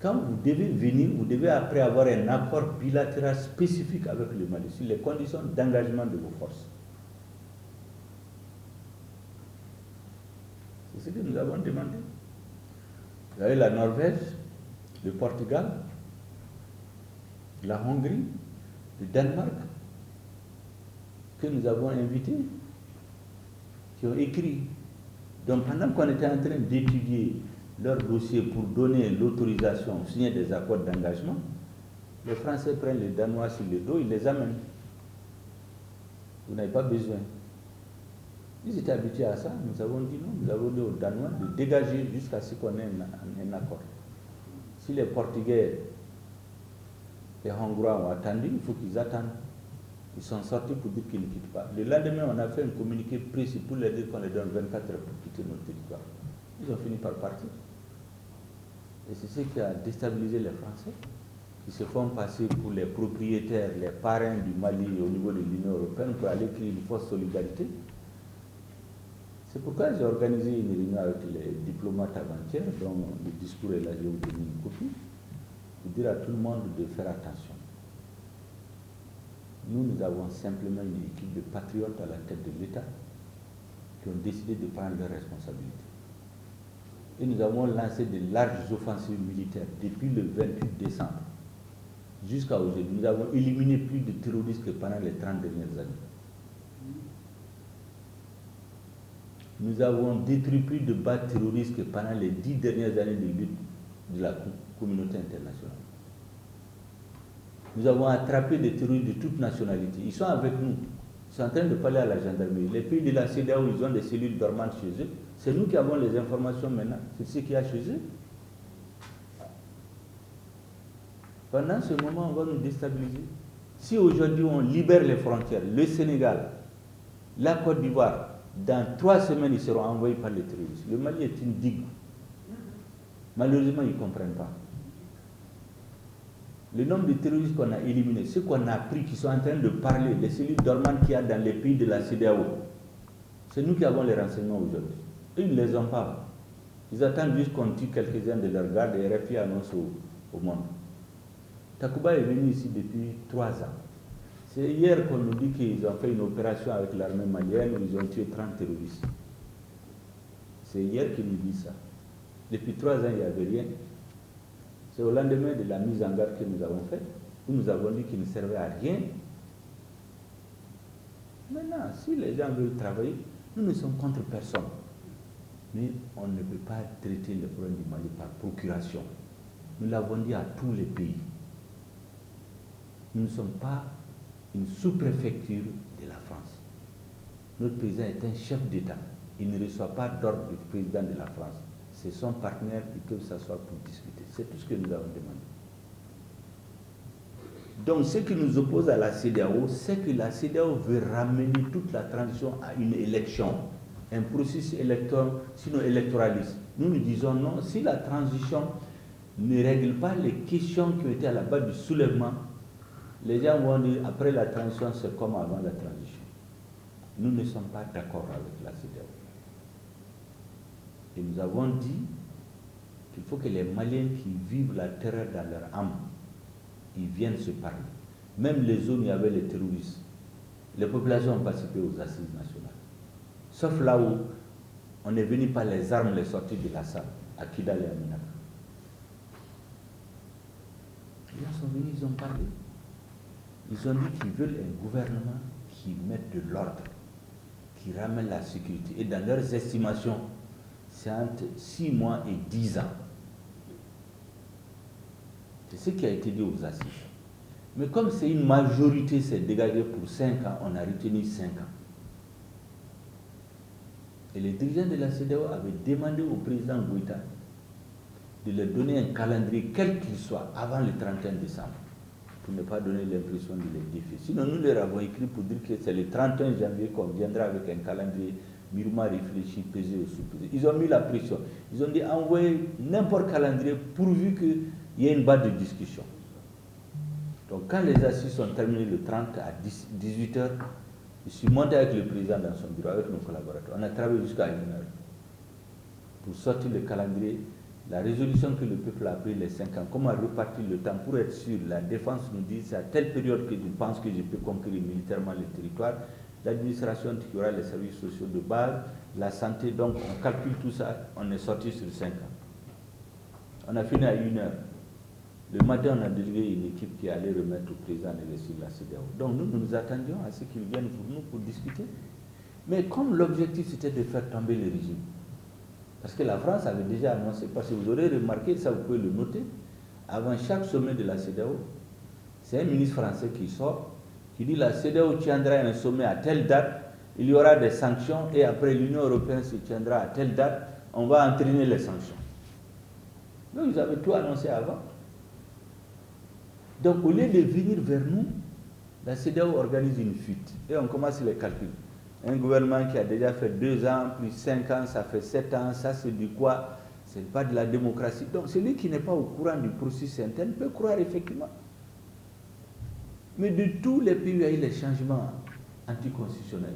quand vous devez venir, vous devez, après avoir un accord bilatéral spécifique avec le Mali sur les conditions d'engagement de vos forces. C'est ce que nous avons demandé. Vous avez la Norvège, le Portugal, la Hongrie, le Danemark, que nous avons invités, qui ont écrit. Donc pendant qu'on était en train d'étudier leur dossier pour donner l'autorisation, signer des accords d'engagement, les Français prennent les Danois sur le dos, ils les amènent. Vous n'avez pas besoin. Ils étaient habitués à ça, nous avons dit non, nous avons dit aux Danois de dégager jusqu'à ce qu'on ait un accord. Si les Portugais, les Hongrois ont attendu, il faut qu'ils attendent. Ils sont sortis pour dire qu'ils ne quittent pas. Le lendemain, on a fait un communiqué précis pour leur dire qu'on les donne 24 heures pour quitter notre territoire. Ils ont fini par partir. Et c'est ce qui a déstabilisé les Français, qui se font passer pour les propriétaires, les parrains du Mali au niveau de l'Union européenne pour aller créer une fausse solidarité. C'est pourquoi j'ai organisé une réunion avec les diplomates avant-hier, dont le discours est là, je vais vous donner une copie, pour dire à tout le monde de faire attention. Nous avons simplement une équipe de patriotes à la tête de l'État qui ont décidé de prendre leurs responsabilités. Et nous avons lancé de larges offensives militaires depuis le 28 décembre jusqu'à aujourd'hui. Nous avons éliminé plus de terroristes que pendant les 30 dernières années. Nous avons détruit plus de bases terroristes que pendant les 10 dernières années de lutte de la communauté internationale. Nous avons attrapé des terroristes de toute nationalité. Ils sont avec nous. Ils sont en train de parler à la gendarmerie. Les pays de la CEDEAO, ils ont des cellules dormantes chez eux. C'est nous qui avons les informations maintenant. C'est ce qu'il y a chez eux. Pendant ce moment, on va nous déstabiliser. Si aujourd'hui on libère les frontières, le Sénégal, la Côte d'Ivoire, dans 3 semaines, ils seront envoyés par les terroristes. Le Mali est une digue. Malheureusement, ils ne comprennent pas. Le nombre de terroristes qu'on a éliminés, ceux qu'on a pris, qui sont en train de parler, les cellules dormantes qu'il y a dans les pays de la CEDEAO, c'est nous qui avons les renseignements aujourd'hui. Eux, ils ne les ont pas. Ils attendent juste qu'on tue quelques-uns de leurs gardes et RFI annonce au monde. Takuba est venu ici depuis 3 ans. C'est hier qu'on nous dit qu'ils ont fait une opération avec l'armée malienne où ils ont tué 30 terroristes. C'est hier qu'ils nous disent ça. Depuis 3 ans, il n'y avait rien. C'est au lendemain de la mise en garde que nous avons faite, où nous avons dit qu'ils ne servaient à rien. Maintenant, si les gens veulent travailler, nous ne sommes contre personne. Mais on ne peut pas traiter le problème du Mali par procuration. Nous l'avons dit à tous les pays. Nous ne sommes pas une sous-préfecture de la France. Notre président est un chef d'État. Il ne reçoit pas d'ordre du président de la France. C'est son partenaire, ils peuvent s'asseoir pour discuter. C'est tout ce que nous avons demandé. Donc, ce qui nous oppose à la CEDEAO, c'est que la CEDEAO veut ramener toute la transition à une élection, un processus sinon électoraliste. Nous nous disons non, si la transition ne règle pas les questions qui ont été à la base du soulèvement, les gens vont dire après la transition, c'est comme avant la transition. Nous ne sommes pas d'accord avec la CEDEAO. Et nous avons dit qu'il faut que les Maliens qui vivent la terreur dans leur âme, ils viennent se parler. Même les zones où il y avait les terroristes, les populations ont participé aux assises nationales. Sauf là où on est venu par les armes, les sorties de la salle, à Kidal et à Minaka. Les gens sont venus, ils ont parlé. Ils ont dit qu'ils veulent un gouvernement qui mette de l'ordre, qui ramène la sécurité. Et dans leurs estimations, c'est entre 6 mois et 10 ans. C'est ce qui a été dit aux assises. Mais comme c'est une majorité, c'est dégagé pour 5 ans, on a retenu 5 ans. Et les dirigeants de la CEDEAO avaient demandé au président Goïta de leur donner un calendrier, quel qu'il soit, avant le 31 décembre, pour ne pas donner l'impression de les défier. Sinon, nous leur avons écrit pour dire que c'est le 31 janvier qu'on viendra avec un calendrier mûrement réfléchi, pesé ou sous-pesé. Ils ont mis la pression. Ils ont dit envoyez n'importe quel calendrier pourvu qu'il y ait une base de discussion. Donc quand les assises sont terminées le 30 à 18h, je suis monté avec le président dans son bureau, avec nos collaborateurs. On a travaillé jusqu'à 1h pour sortir le calendrier, la résolution que le peuple a pris les 5 ans, comment repartir le temps pour être sûr. La défense nous dit c'est à telle période que je pense que je peux conquérir militairement le territoire. L'administration qui aura les services sociaux de base, la santé, donc on calcule tout ça, on est sorti sur 5 ans. On a fini à 1h. Le matin, on a délégué une équipe qui allait remettre au président de la CEDEAO. Donc nous nous attendions à ce qu'ils viennent pour nous pour discuter. Mais comme l'objectif c'était de faire tomber le régime, parce que la France avait déjà annoncé, parce que vous aurez remarqué, ça vous pouvez le noter, avant chaque sommet de la CEDEAO, c'est un ministre français qui sort, qui dit la CEDEAO tiendra un sommet à telle date, il y aura des sanctions, et après l'Union européenne se tiendra à telle date, on va entraîner les sanctions. Donc ils avaient tout annoncé avant. Donc au lieu de venir vers nous, la CEDEAO organise une fuite, et on commence les calculs. Un gouvernement qui a déjà fait 2 ans, plus 5 ans, ça fait 7 ans, ça c'est du quoi? C'est pas de la démocratie. Donc celui qui n'est pas au courant du processus interne peut croire effectivement. Mais de tous les pays où il y a eu les changements anticonstitutionnels,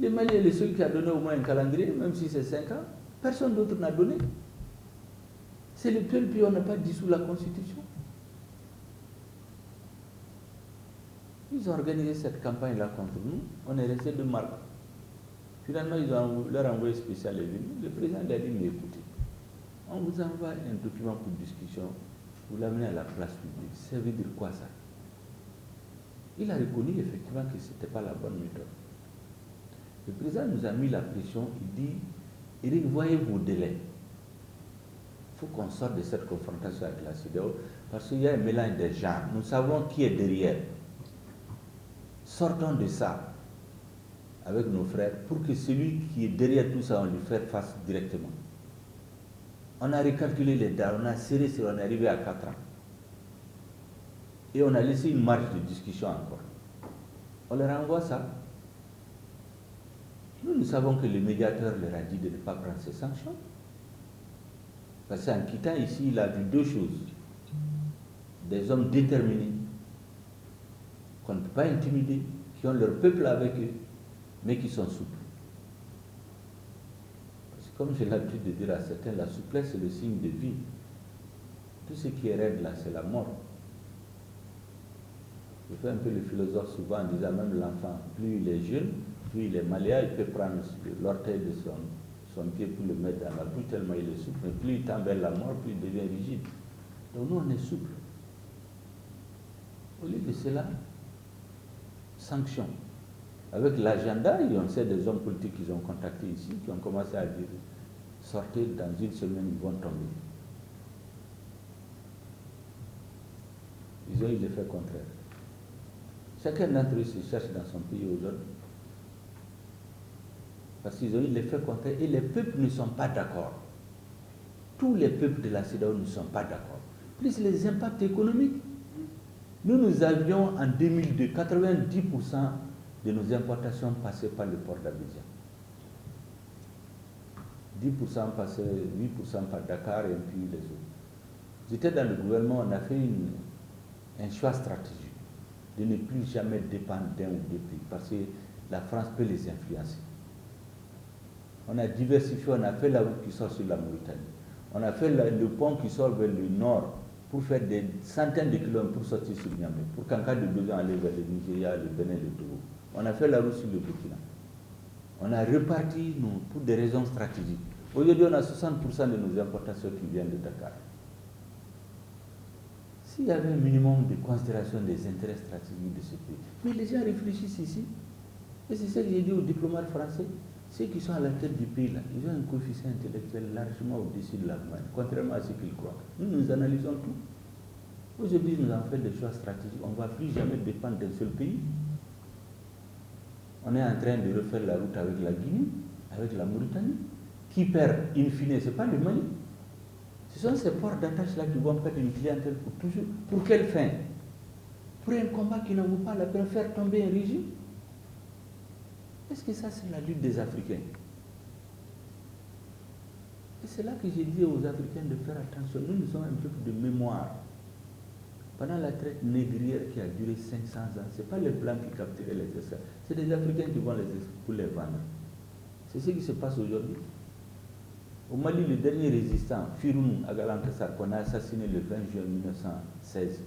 le Mali est le seul qui a donné au moins un calendrier, même si c'est 5 ans. Personne d'autre n'a donné. C'est le seul pays où on n'a pas dissous la Constitution. Ils ont organisé cette campagne-là contre nous. On est resté de mal. Finalement, ils ont leur envoyé spécial est venu. Le président lui a dit, mais écoutez, on vous envoie un document pour discussion, vous l'amenez à la place publique. Ça veut dire quoi ça? Il a reconnu effectivement que ce n'était pas la bonne méthode. Le président nous a mis la pression, il dit, Éric, voyez vos délais. Il faut qu'on sorte de cette confrontation avec la CEDEAO, parce qu'il y a un mélange des genres. Nous savons qui est derrière. Sortons de ça avec nos frères pour que celui qui est derrière tout ça, on lui fasse face directement. On a recalculé les dates, on a serré, on est arrivé à 4 ans. Et on a laissé une marge de discussion encore. On leur envoie ça. Nous savons que le médiateur leur a dit de ne pas prendre ces sanctions. Parce qu'en quittant ici, il a vu 2 choses. Des hommes déterminés, qu'on ne peut pas intimider, qui ont leur peuple avec eux, mais qui sont souples. Parce que comme j'ai l'habitude de dire à certains, la souplesse c'est le signe de vie. Tout ce qui est raide là, c'est la mort. Je fais un peu le philosophe souvent en disant même l'enfant, plus il est jeune, plus il est malléable, il peut prendre l'orteil de son pied pour le mettre dans la bouche tellement il est souple. Mais plus il tend vers la mort, plus il devient rigide. Donc nous, on est souple. Au lieu de cela, sanction. Avec l'agenda, on sait des hommes politiques qu'ils ont contactés ici, qui ont commencé à dire, sortez, dans une semaine, ils vont tomber. Ils ont eu l'effet contraire. Chacun d'entre eux se cherche dans son pays aujourd'hui. Parce qu'ils ont eu l'effet contraire et les peuples ne sont pas d'accord. Tous les peuples de la CEDEAO ne sont pas d'accord. Plus les impacts économiques. Nous avions en 2002, 90% de nos importations passaient par le port d'Abidjan. 10% passaient, 8% par Dakar et puis les autres. J'étais dans le gouvernement, on a fait un choix stratégique de ne plus jamais dépendre d'un ou deux pays parce que la France peut les influencer. On a diversifié, on a fait la route qui sort sur la Mauritanie. On a fait le pont qui sort vers le nord pour faire des centaines de kilomètres pour sortir sur Niamey, pour qu'en cas de besoin aller vers le Nigeria, le Bénin, le Togo. On a fait la route sur le Burkina. On a reparti pour des raisons stratégiques. Aujourd'hui, on a 60% de nos importations qui viennent de Dakar. S'il y avait un minimum de considération des intérêts stratégiques de ce pays, mais les gens réfléchissent ici. Et c'est ce que j'ai dit aux diplomates français. Ceux qui sont à la tête du pays, là, ils ont un coefficient intellectuel largement au-dessus de la moyenne, contrairement à ce qu'ils croient. Nous analysons tout. Aujourd'hui, nous avons fait des choix stratégiques. On ne va plus jamais dépendre d'un seul pays. On est en train de refaire la route avec la Guinée, avec la Mauritanie. Qui perd, in fine, ce n'est pas le Mali. Ce sont ces ports d'attache-là qui vont perdre une clientèle pour toujours. Pour quelle fin? Pour un combat qui n'en vaut pas la peine, faire tomber un régime? Est-ce que ça, c'est la lutte des Africains? Et c'est là que j'ai dit aux Africains de faire attention. Nous sommes un peuple de mémoire. Pendant la traite négrière qui a duré 500 ans, ce n'est pas les Blancs qui capturaient les esclaves, c'est les Africains qui vont pour les vendre. C'est ce qui se passe aujourd'hui. Au Mali, le dernier résistant, Firoun Agalankassar, qu'on a assassiné le 20 juin 1916,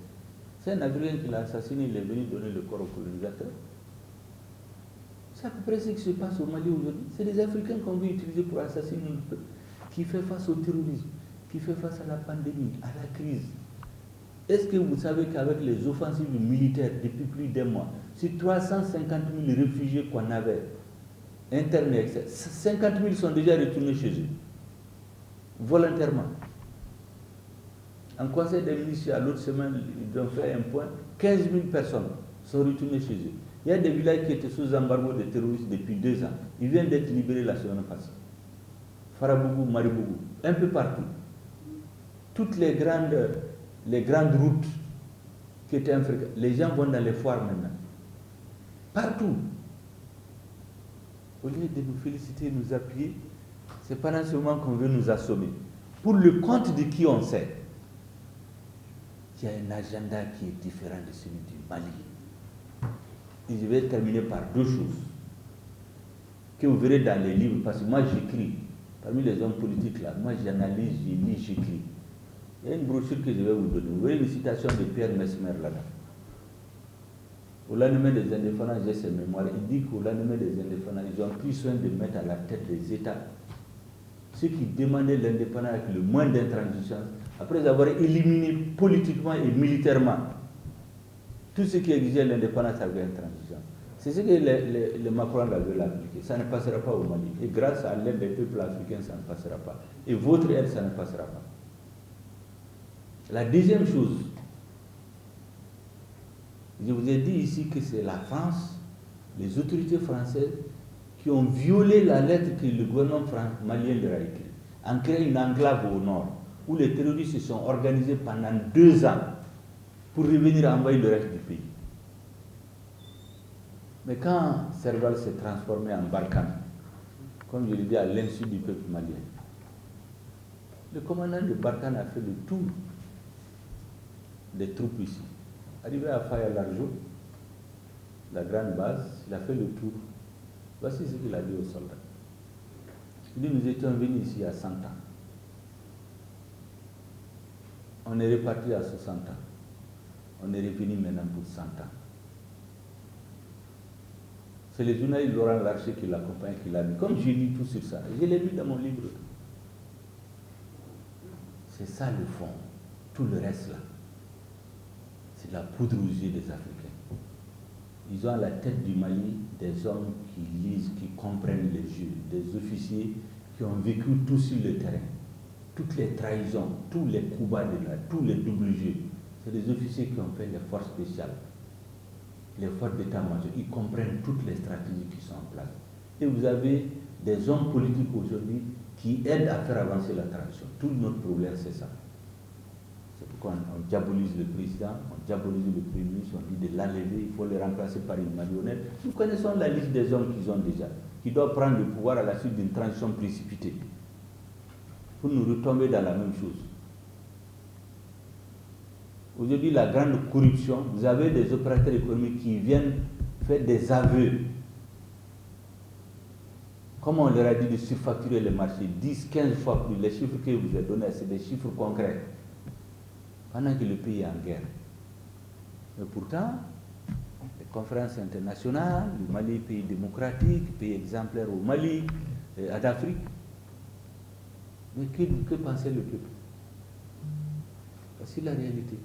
c'est un Africain qui l'a assassiné, il est venu donner le corps au colonisateur. C'est à peu près ce qui se passe au Mali aujourd'hui. C'est des Africains qu'on veut utiliser pour assassiner notre peuple, qui fait face au terrorisme, qui fait face à la pandémie, à la crise. Est-ce que vous savez qu'avec les offensives militaires depuis plus d'un mois, sur 350 000 réfugiés qu'on avait internés, 50 000 sont déjà retournés chez eux, volontairement. En conseil des ministres, à l'autre semaine, ils ont fait un point, 15 000 personnes sont retournées chez eux. Il y a des villages qui étaient sous embargo des terroristes depuis 2 ans. Ils viennent d'être libérés la semaine passée. Farabougou, Maribougou, un peu partout. Toutes les grandes routes qui étaient infréquentes, les gens vont dans les foires maintenant. Partout. Au lieu de nous féliciter, nous appuyer, c'est pendant ce moment qu'on veut nous assommer. Pour le compte de qui on sait qu'il y a un agenda qui est différent de celui du Mali. Et je vais terminer par 2 choses que vous verrez dans les livres, parce que moi j'écris. Parmi les hommes politiques là, moi j'analyse, je lis, j'écris. Il y a une brochure que je vais vous donner. Vous verrez une citation de Pierre Mesmer là-dedans. Au lendemain des indépendances, j'ai ses mémoires. Il dit qu'au lendemain des indépendances, ils ont pris soin de mettre à la tête des États ceux qui demandaient l'indépendance avec le moins d'intransigeance, après avoir éliminé politiquement et militairement tout ce qui exigeait l'indépendance avec intransigeance. C'est ce que le Macron veut appliquer. Ça ne passera pas au Mali. Et grâce à l'aide des peuples africains, ça ne passera pas. Et votre aide, ça ne passera pas. La deuxième chose, je vous ai dit ici que c'est la France, les autorités françaises, qui ont violé la lettre que le gouvernement malien leur a écrite, en créant une enclave au nord, où les terroristes se sont organisés pendant 2 ans pour revenir envahir le reste du pays. Mais quand Serval s'est transformé en Barkhane, comme je l'ai dit, à l'insu du peuple malien, le commandant de Barkhane a fait le tour des troupes ici. Arrivé à Faya-Largeau, la grande base, il a fait le tour. Voici ce qu'il a dit aux soldats. Il dit, nous étions venus ici à 100 ans. On est reparti à 60 ans. On est revenu maintenant pour 100 ans. C'est le journaliste Laurent Larcher qui l'accompagne, qui l'a mis. Comme j'ai lu tout sur ça, je l'ai mis dans mon livre. C'est ça le fond. Tout le reste là, c'est la poudre aux yeux des Africains. Ils ont à la tête du Mali des hommes qui lisent, qui comprennent les jeux, des officiers qui ont vécu tout sur le terrain. Toutes les trahisons, tous les coups bas de là, tous les doubles jeux. C'est des officiers qui ont fait les forces spéciales, les forces d'état-major. Ils comprennent toutes les stratégies qui sont en place. Et vous avez des hommes politiques aujourd'hui qui aident à faire avancer la transition. Tout notre problème, c'est ça. C'est pourquoi on diabolise le président, on diabolise le premier ministre, on dit de l'enlever, il faut le remplacer par une marionnette. Nous connaissons la liste des hommes qu'ils ont déjà, qui doivent prendre le pouvoir à la suite d'une transition précipitée. Pour nous retomber dans la même chose. Aujourd'hui, la grande corruption, vous avez des opérateurs économiques qui viennent faire des aveux. Comme on leur a dit de surfacturer les marchés, 10, 15 fois plus, les chiffres que je vous ai donnés, c'est des chiffres concrets. Pendant que le pays est en guerre. Mais pourtant, les conférences internationales, le Mali, pays démocratique, pays exemplaire au Mali, en Afrique. Mais que pensait le peuple? C'est la réalité.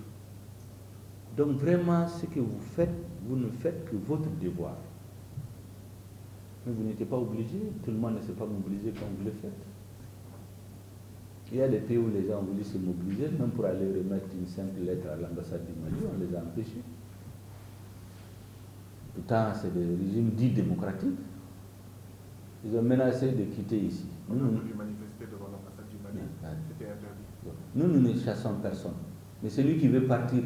Donc vraiment, ce que vous faites, vous ne faites que votre devoir. Mais vous n'êtes pas obligé, tout le monde ne s'est pas mobilisé comme vous le faites. Il y a des pays où les gens ont voulu se mobiliser, même pour aller remettre une simple lettre à l'ambassade du Mali, on les a empêchés. Pourtant, c'est des régimes dits démocratiques. Ils ont menacé de quitter ici. On a voulu manifester devant l'ambassade du Mali, c'était interdit. Nous ne chassons personne. Mais celui qui veut partir,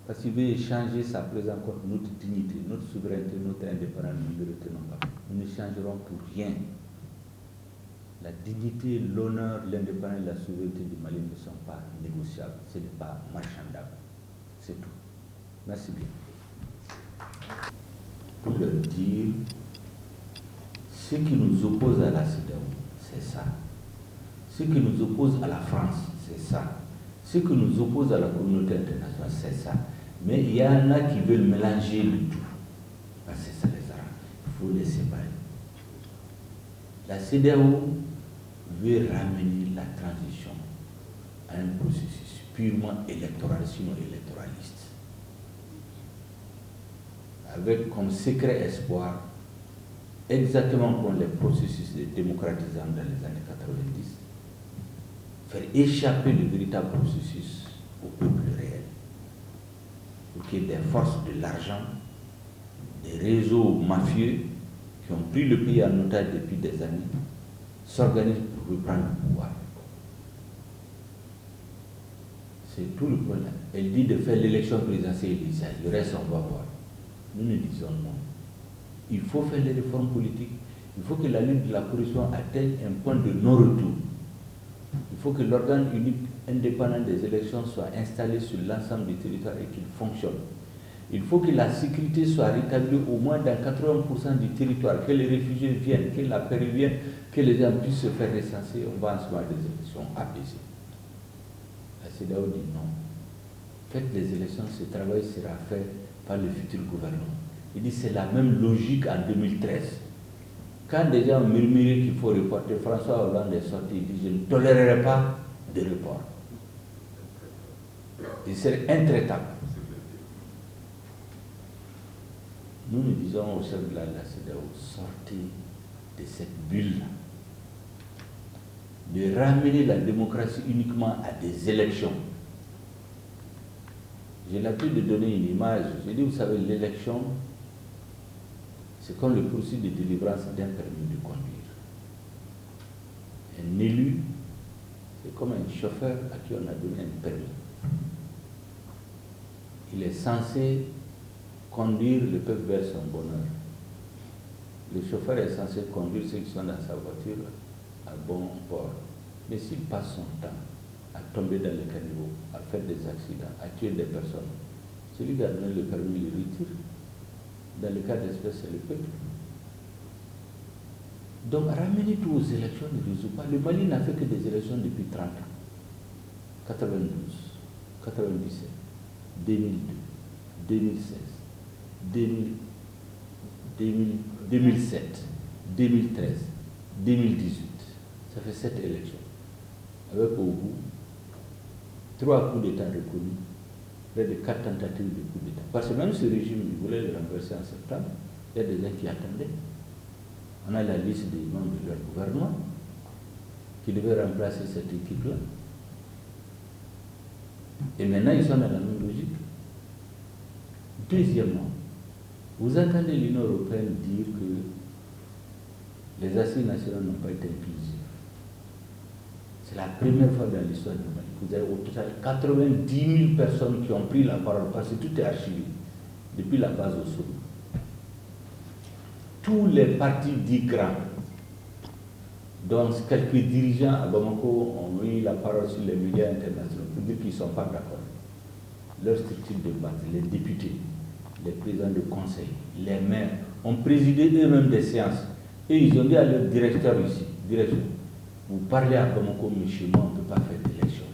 parce qu'il veut échanger sa présence contre notre dignité, notre souveraineté, notre indépendance, nous ne le retenons pas. Nous ne changerons pour rien. La dignité, l'honneur, l'indépendance et la souveraineté du Mali ne sont pas négociables. Ce n'est pas marchandable. C'est tout. Merci bien. Pour leur dire, ce qui nous oppose à la CEDEAO, c'est ça. Ce qui nous oppose à la France, c'est ça. Ce qui nous oppose à la communauté internationale, c'est ça. Mais il y en a qui veulent mélanger le tout. Parce que ça les arrange. Il faut les séparer. La CEDEAO veut ramener la transition à un processus purement électoral, sinon électoraliste. Avec comme secret espoir, exactement comme les processus de démocratisation dans les années 90, faire échapper le véritable processus au peuple réel. Pour qu'il y ait des forces de l'argent, des réseaux mafieux qui ont pris le pays en otage depuis des années, s'organisent pour reprendre le pouvoir. C'est tout le problème. Elle dit de faire l'élection présidentielle initiale, le reste on va voir. Nous nous disons non. Il faut faire les réformes politiques, il faut que la lutte de la corruption atteigne un point de non-retour. Il faut que l'organe unique indépendant des élections soit installé sur l'ensemble du territoire et qu'il fonctionne. Il faut que la sécurité soit rétablie au moins dans 80% du territoire, que les réfugiés viennent, que la paix vienne, que les gens puissent se faire recenser. On va en soi des élections apaisées. La CEDEAO dit non. Faites les élections, ce travail sera fait par le futur gouvernement. Il dit c'est la même logique en 2013. Quand des gens murmuraient qu'il faut reporter, François Hollande est sorti, il dit je ne tolérerai pas de report. Il serait intraitable. Nous nous disons au chef de la CEDEAO, sortez de cette bulle-là. De ramener la démocratie uniquement à des élections. J'ai l'habitude de donner une image. Je dis, vous savez, l'élection, c'est comme le processus de délivrance d'un permis de conduire. Un élu, c'est comme un chauffeur à qui on a donné un permis. Il est censé conduire le peuple vers son bonheur. Le chauffeur est censé conduire ceux qui sont dans sa voiture à bon port. Mais s'il passe son temps à tomber dans les caniveaux, à faire des accidents, à tuer des personnes, celui qui a donné le permis le retire. Dans le cas d'espèce, c'est le peuple. Donc, ramener tout aux élections ne résout pas. Le Mali n'a fait que des élections depuis 30 ans. 92, 97, 2002, 2016, 2007, 2013, 2018. Ça fait 7 élections. Avec au bout 3 coups d'État reconnus, près de 4 tentatives de coup d'État. Parce que même ce régime, il voulait le renverser en septembre. Il y a des gens qui attendaient. On a la liste des membres de leur gouvernement qui devaient remplacer cette équipe-là. Et maintenant, ils sont dans la même logique. Deuxièmement, vous entendez l'Union européenne dire que les assises nationales n'ont pas été inclusives. C'est la première fois dans l'histoire du Mali. Vous avez au total 90 000 personnes qui ont pris la parole parce que tout est archivé depuis la base au sommet. Tous les partis dits grands, dont quelques dirigeants à Bamako ont eu la parole sur les médias internationaux pour dire qu'ils ne sont pas d'accord. Leur structure de base, les députés, les présidents de conseil, les maires ont présidé eux-mêmes des séances. Et ils ont dit à leur directeur ici, direction, vous parlez à Bamako, mais chez moi, on ne peut pas faire d'élection.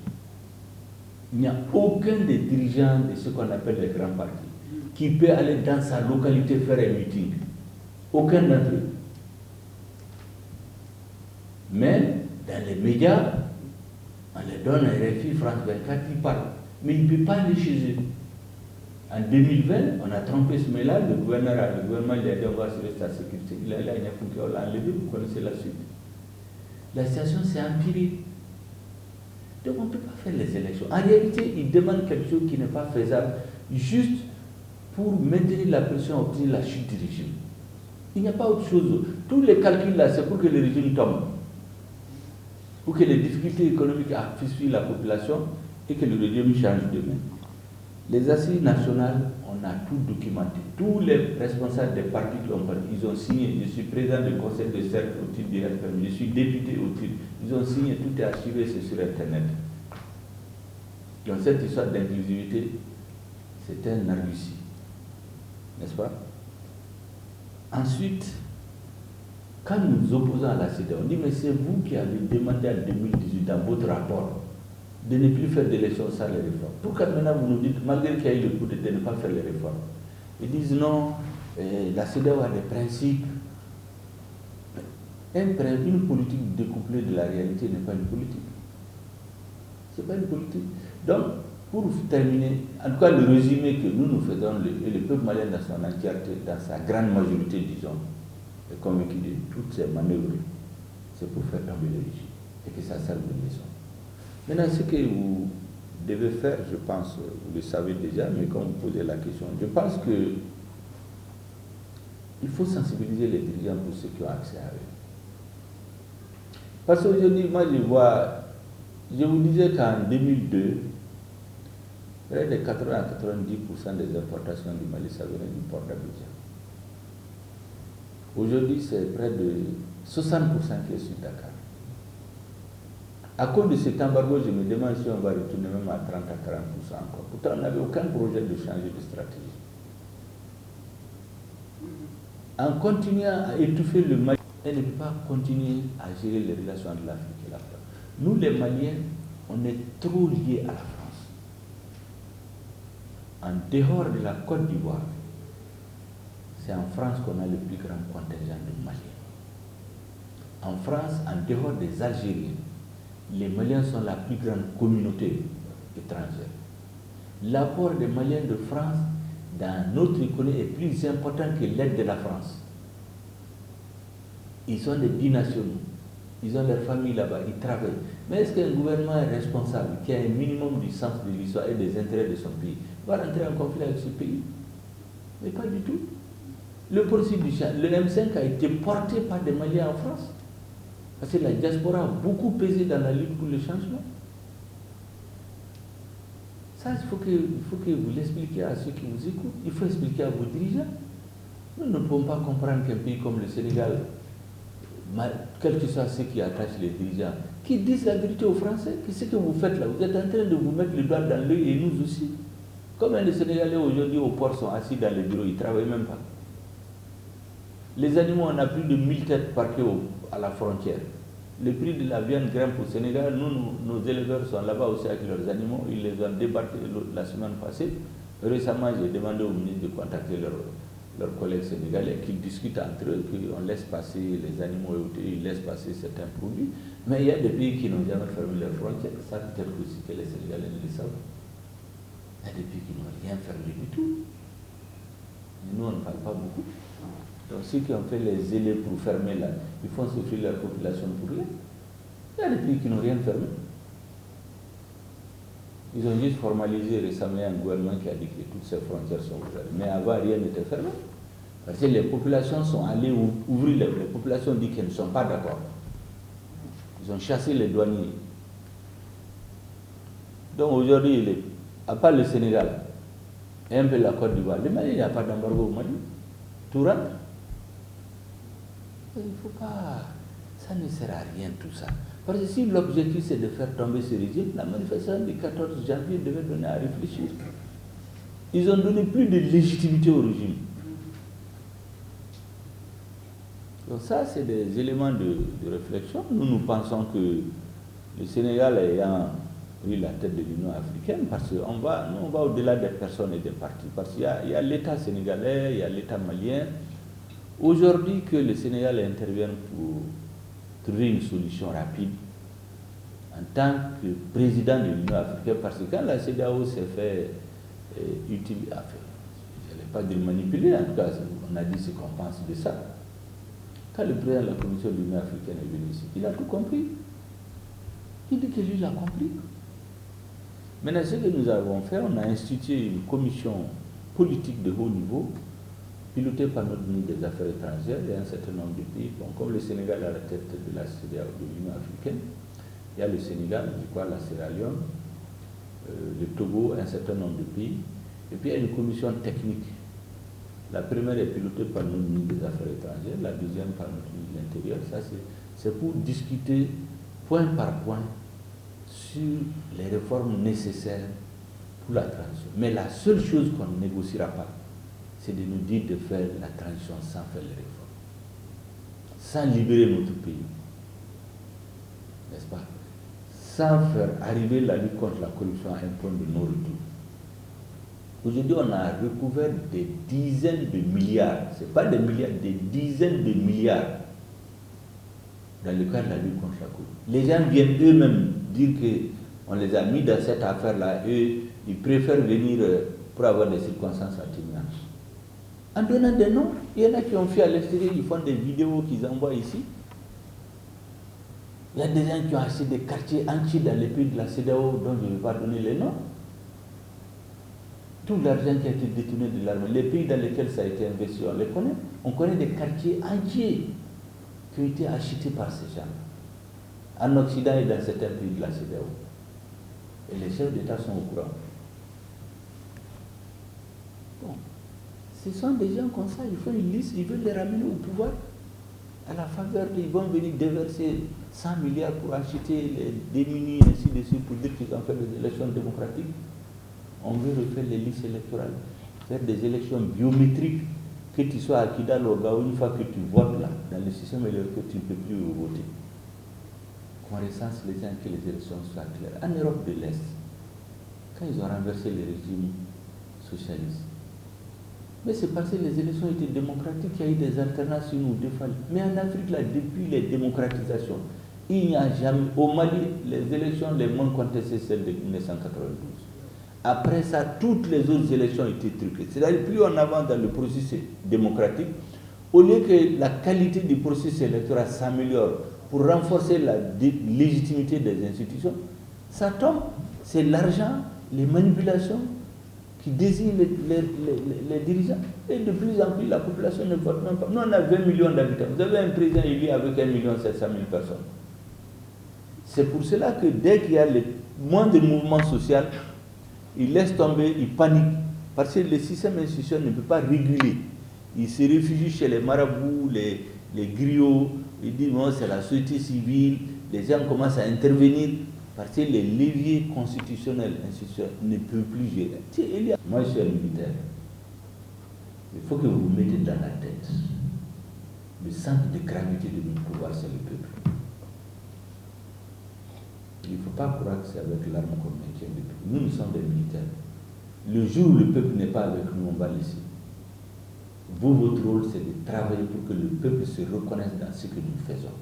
Il n'y a aucun des dirigeants de ce qu'on appelle les grands partis qui peut aller dans sa localité faire un meeting. Aucun d'entre eux. Mais dans les médias, on les donne un RFI, France 24, ils parlent. Mais il ne peut pas aller chez eux. En 2020, on a trompé ce mec-là, le gouvernement lui a dit on va assurer sa sécurité. Il a on l'a enlevé, vous connaissez la suite. La situation s'est empirée. Donc on ne peut pas faire les élections. En réalité, il demande quelque chose qui n'est pas faisable, juste pour maintenir la pression, obtenir la chute du régime. Il n'y a pas autre chose. Tous les calculs là, c'est pour que le régime tombe. Pour que les difficultés économiques affectent la population et que le régime change de main. Les assises nationales, on a tout documenté. Tous les responsables des partis qui ont parlé, ils ont signé. Je suis président du conseil de cercle au titre du RPM, je suis député au titre. Ils ont signé, tout est archivé, c'est sur Internet. Donc cette histoire d'inclusivité, c'est un argutie. N'est-ce pas? Ensuite, quand nous nous opposons à la CEDEAO, on dit mais c'est vous qui avez demandé en 2018 dans votre rapport de ne plus faire d'élections sans les réformes. Pourquoi maintenant vous nous dites, malgré qu'il y a eu le coup de ne pas faire les réformes? Ils disent non, la CEDEAO a des principes. Une politique découplée de la réalité n'est pas une politique. Ce n'est pas une politique. Donc, pour terminer, en tout cas le résumé que nous faisons, et le peuple malien dans son entièreté, dans sa grande majorité, disons, est convaincu de toutes ces manœuvres, c'est pour faire tomber le régime et que ça serve de leçon. Maintenant, ce que vous devez faire, je pense, vous le savez déjà, mais quand vous posez la question, je pense que il faut sensibiliser les dirigeants pour ceux qui ont accès à eux. Parce qu'aujourd'hui, moi je vous disais qu'en 2002, près de 80 à 90% des importations du Mali, ça venait du port d'Abidjan. Aujourd'hui, c'est près de 60% qui est sur Dakar. À cause de cet embargo, je me demande si on va retourner même à 30 à 40% encore. Pourtant, on n'avait aucun projet de changer de stratégie. En continuant à étouffer le Mali, elle ne peut pas continuer à gérer les relations entre l'Afrique et la France. Nous, les Maliens, on est trop liés à la France. En dehors de la Côte d'Ivoire, c'est en France qu'on a le plus grand contingent de Maliens. En France, en dehors des Algériens, les Maliens sont la plus grande communauté étrangère. L'apport des Maliens de France dans notre économie est plus important que l'aide de la France. Ils sont des binationaux. Ils ont leur famille là-bas, ils travaillent. Mais est-ce qu'un gouvernement est responsable, qui a un minimum du sens de l'histoire et des intérêts de son pays, va rentrer en conflit avec ce pays? Mais pas du tout. Le principe du champ, le M5 a été porté par des Maliens en France. Parce que la diaspora a beaucoup pesé dans la lutte pour le changement. Ça, il faut que vous l'expliquiez à ceux qui vous écoutent. Il faut expliquer à vos dirigeants. Nous ne pouvons pas comprendre qu'un pays comme le Sénégal, quel que soit ceux qui attachent les dirigeants, qui disent la vérité aux Français, que ce que vous faites là, vous êtes en train de vous mettre le doigt dans l'œil et nous aussi. Combien de Sénégalais aujourd'hui au port sont assis dans les bureaux, ils ne travaillent même pas. Les animaux, on a plus de 1000 têtes parquées à la frontière. Le prix de la viande grimpe au Sénégal. Nos éleveurs sont là-bas aussi avec leurs animaux. Ils les ont débarqués la semaine passée. Récemment, j'ai demandé au ministre de contacter leurs collègues sénégalais, qu'ils discutent entre eux, qu'on laisse passer les animaux et ils laissent passer certains produits. Mais il y a des pays qui n'ont jamais fermé leurs frontières. Ça, peut-être aussi que les Sénégalais ne le savent. Il y a des pays qui n'ont rien fermé du tout. Et nous, on ne parle pas beaucoup. Donc, ceux qui ont fait les zélés pour fermer là, ils font souffrir leur population pour rien. Il y a des pays qui n'ont rien fermé. Ils ont juste formalisé récemment un gouvernement qui a dit que toutes ces frontières sont ouvertes. Mais avant, rien n'était fermé. Parce que les populations sont allées ouvrir, les populations disent qu'elles ne sont pas d'accord. Ils ont chassé les douaniers. Donc aujourd'hui, à part le Sénégal, et un peu la Côte d'Ivoire, le Mali, il n'y a pas d'embargo au Mali. Tout rentre. Il ne faut pas... Ça ne sert à rien tout ça. Parce que si l'objectif c'est de faire tomber ce régime, la manifestation du 14 janvier devait donner à réfléchir. Ils ont donné plus de légitimité au régime. Donc ça, c'est des éléments de réflexion. Nous pensons que le Sénégal ayant pris la tête de l'Union africaine, parce qu'on va, on va au-delà des personnes et des partis. Parce qu'il y a l'État sénégalais, il y a l'État malien. Aujourd'hui, que le Sénégal intervienne pour trouver une solution rapide en tant que président de l'Union africaine, parce que quand la CEDEAO s'est fait utiliser, je n'allais pas dire manipuler, en tout cas, on a dit ce qu'on pense de ça. Quand le président de la Commission de l'Union africaine est venu ici, il a tout compris. Il dit que lui, il a compris. Maintenant, ce que nous avons fait, on a institué une commission politique de haut niveau, pilotée par notre ministre des Affaires étrangères et un certain nombre de pays. Bon, comme le Sénégal est à la tête de la CEDEAO, de l'Union africaine, il y a le Sénégal, je crois la Sierra Leone, le Togo, un certain nombre de pays. Et puis il y a une commission technique. La première est pilotée par notre ministre des Affaires étrangères, la deuxième par notre ministre de l'Intérieur. Ça, c'est pour discuter point par point sur les réformes nécessaires pour la transition. Mais la seule chose qu'on ne négociera pas, c'est de nous dire de faire la transition sans faire les réformes, sans libérer notre pays, n'est-ce pas? Sans faire arriver la lutte contre la corruption à un point de non-retour. Aujourd'hui, on a recouvert des dizaines de milliards, ce n'est pas des milliards, des dizaines de milliards dans le cadre de la lutte contre la corruption. Les gens viennent eux-mêmes dire qu'on les a mis dans cette affaire-là, eux, ils préfèrent venir pour avoir des circonstances atténuantes. En donnant des noms, il y en a qui ont fait à l'extérieur, ils font des vidéos qu'ils envoient ici. Il y a des gens qui ont acheté des quartiers entiers dans les pays de la CEDEAO dont je ne vais pas donner les noms. Tout l'argent qui a été détourné de l'armée, les pays dans lesquels ça a été investi, on les connaît. On connaît des quartiers entiers qui ont été achetés par ces gens, en Occident et dans certains pays de la CEDEAO. Et les chefs d'État sont au courant. Bon. Ce sont des gens comme ça, ils font une liste, ils veulent les ramener au pouvoir. À la faveur, ils vont venir déverser 100 milliards pour acheter les démunis, ainsi de suite, pour dire qu'ils ont fait des élections démocratiques. On veut refaire les listes électorales, faire des élections biométriques, que tu sois à Kidal ou Gao, une fois que tu votes là, dans le système électoral, tu ne peux plus voter. Qu'on recense les gens, que les élections soient claires. En Europe de l'Est, quand ils ont renversé les régimes socialistes, mais c'est parce que les élections étaient démocratiques, qu'il y a eu des alternances une ou deux fois. Mais en Afrique, là, depuis les démocratisations, il n'y a jamais... Au Mali, les élections les moins contestées, celles de 1992. Après ça, toutes les autres élections étaient truquées. C'est-à-dire, plus on avance dans le processus démocratique, au lieu que la qualité du processus électoral s'améliore pour renforcer la légitimité des institutions, ça tombe. C'est l'argent, les manipulations qui désignent les dirigeants. Et de plus en plus, la population ne vote même pas. Nous, on a 20 millions d'habitants. Vous avez un président élu avec 1 700 000 personnes. C'est pour cela que dès qu'il y a le moindre mouvement social, il laisse tomber, il panique. Parce que le système institutionnel ne peut pas réguler. Il se réfugie chez les marabouts, les griots. Il dit non, c'est la société civile. Les gens commencent à intervenir. Parce que les leviers constitutionnels, institutionnels ne peuvent plus gérer. Moi, je suis un militaire. Il faut que vous vous mettez dans la tête. Le centre de gravité de notre pouvoir, c'est le peuple. Il ne faut pas croire que c'est avec l'arme qu'on maintient le peuple. Nous sommes des militaires. Le jour où le peuple n'est pas avec nous, on va laisser. votre rôle, c'est de travailler pour que le peuple se reconnaisse dans ce que nous faisons.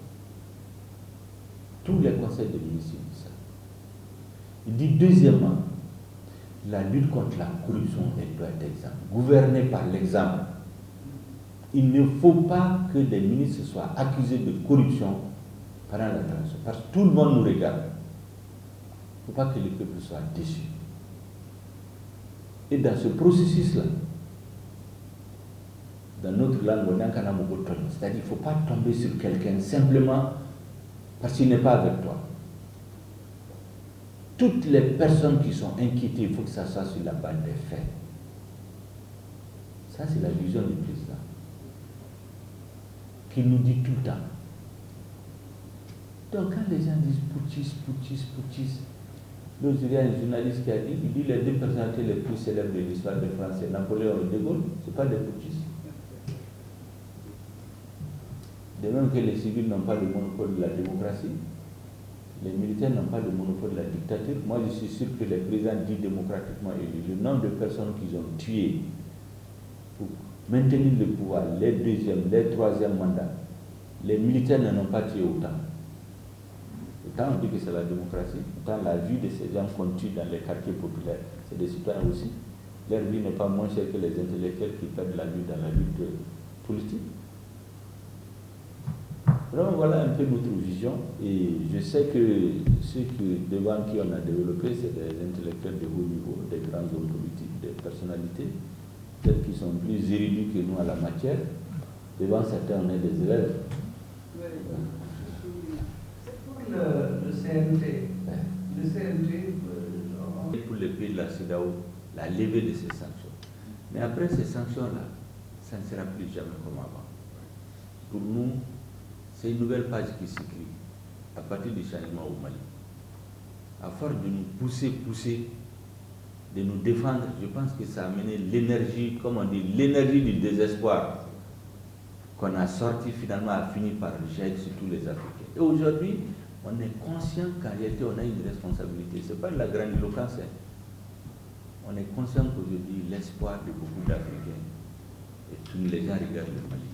Tous les conseils de ministres disent ça. Il dit deuxièmement, la lutte contre la corruption, elle doit être exemple. Gouverner par l'exemple. Il ne faut pas que des ministres soient accusés de corruption pendant la transition, parce que tout le monde nous regarde. Il ne faut pas que le peuple soit déçu. Et dans ce processus-là, dans notre langue, on a c'est-à-dire qu'il ne faut pas tomber sur quelqu'un simplement parce qu'il n'est pas avec toi. Toutes les personnes qui sont inquiétées, il faut que ça soit sur la base des faits. Ça, c'est la vision du président, qui nous dit tout le temps. Donc, quand les gens disent putschistes, l'autre jour, il y a un journaliste qui a dit, il dit les deux personnalités les plus célèbres de l'histoire de France, c'est Napoléon et De Gaulle, ce n'est pas des putschistes. De même que les civils n'ont pas le monopole de la démocratie, les militaires n'ont pas le monopole de la dictature. Moi, je suis sûr que les présidents dits démocratiquement élus, le nombre de personnes qu'ils ont tuées pour maintenir le pouvoir, les deuxièmes, les troisièmes mandats, les militaires n'en ont pas tué autant. Autant on dit que c'est la démocratie, autant la vie de ces gens qu'on tue dans les quartiers populaires, c'est des citoyens aussi. Leur vie n'est pas moins chère que les intellectuels qui perdent la vie dans la lutte politique. Vraiment, voilà un peu notre vision, et je sais que ceux devant qui on a développé, c'est des intellectuels de haut niveau, des grands hommes politiques, des personnalités, peut-être qui sont plus érudits que nous à la matière. Devant certains, on est des élèves. C'est pour le CNT. Le CNT, pour les pays de la CEDEAO, la levée de ces sanctions. Mais après ces sanctions-là, ça ne sera plus jamais comme avant. Pour nous, c'est une nouvelle page qui s'écrit à partir du changement au Mali. À force de nous pousser, de nous défendre, je pense que ça a amené l'énergie, comme on dit, l'énergie du désespoir qu'on a sorti finalement a fini par jaillir sur tous les Africains. Et aujourd'hui, on est conscient qu'en réalité, on a une responsabilité. Ce n'est pas de la grandiloquence. On est conscient qu'aujourd'hui, l'espoir de beaucoup d'Africains, et tous les gens regardent le Mali.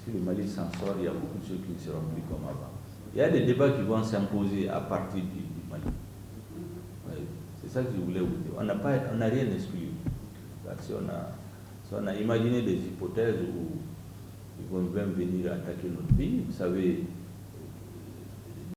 Si le Mali s'en sort, il y a beaucoup de choses qui ne seront plus comme avant. Il y a des débats qui vont s'imposer à partir du Mali. C'est ça que je voulais vous dire. On n'a rien exclu. Si on a imaginé des hypothèses où ils vont même venir attaquer notre pays, vous savez,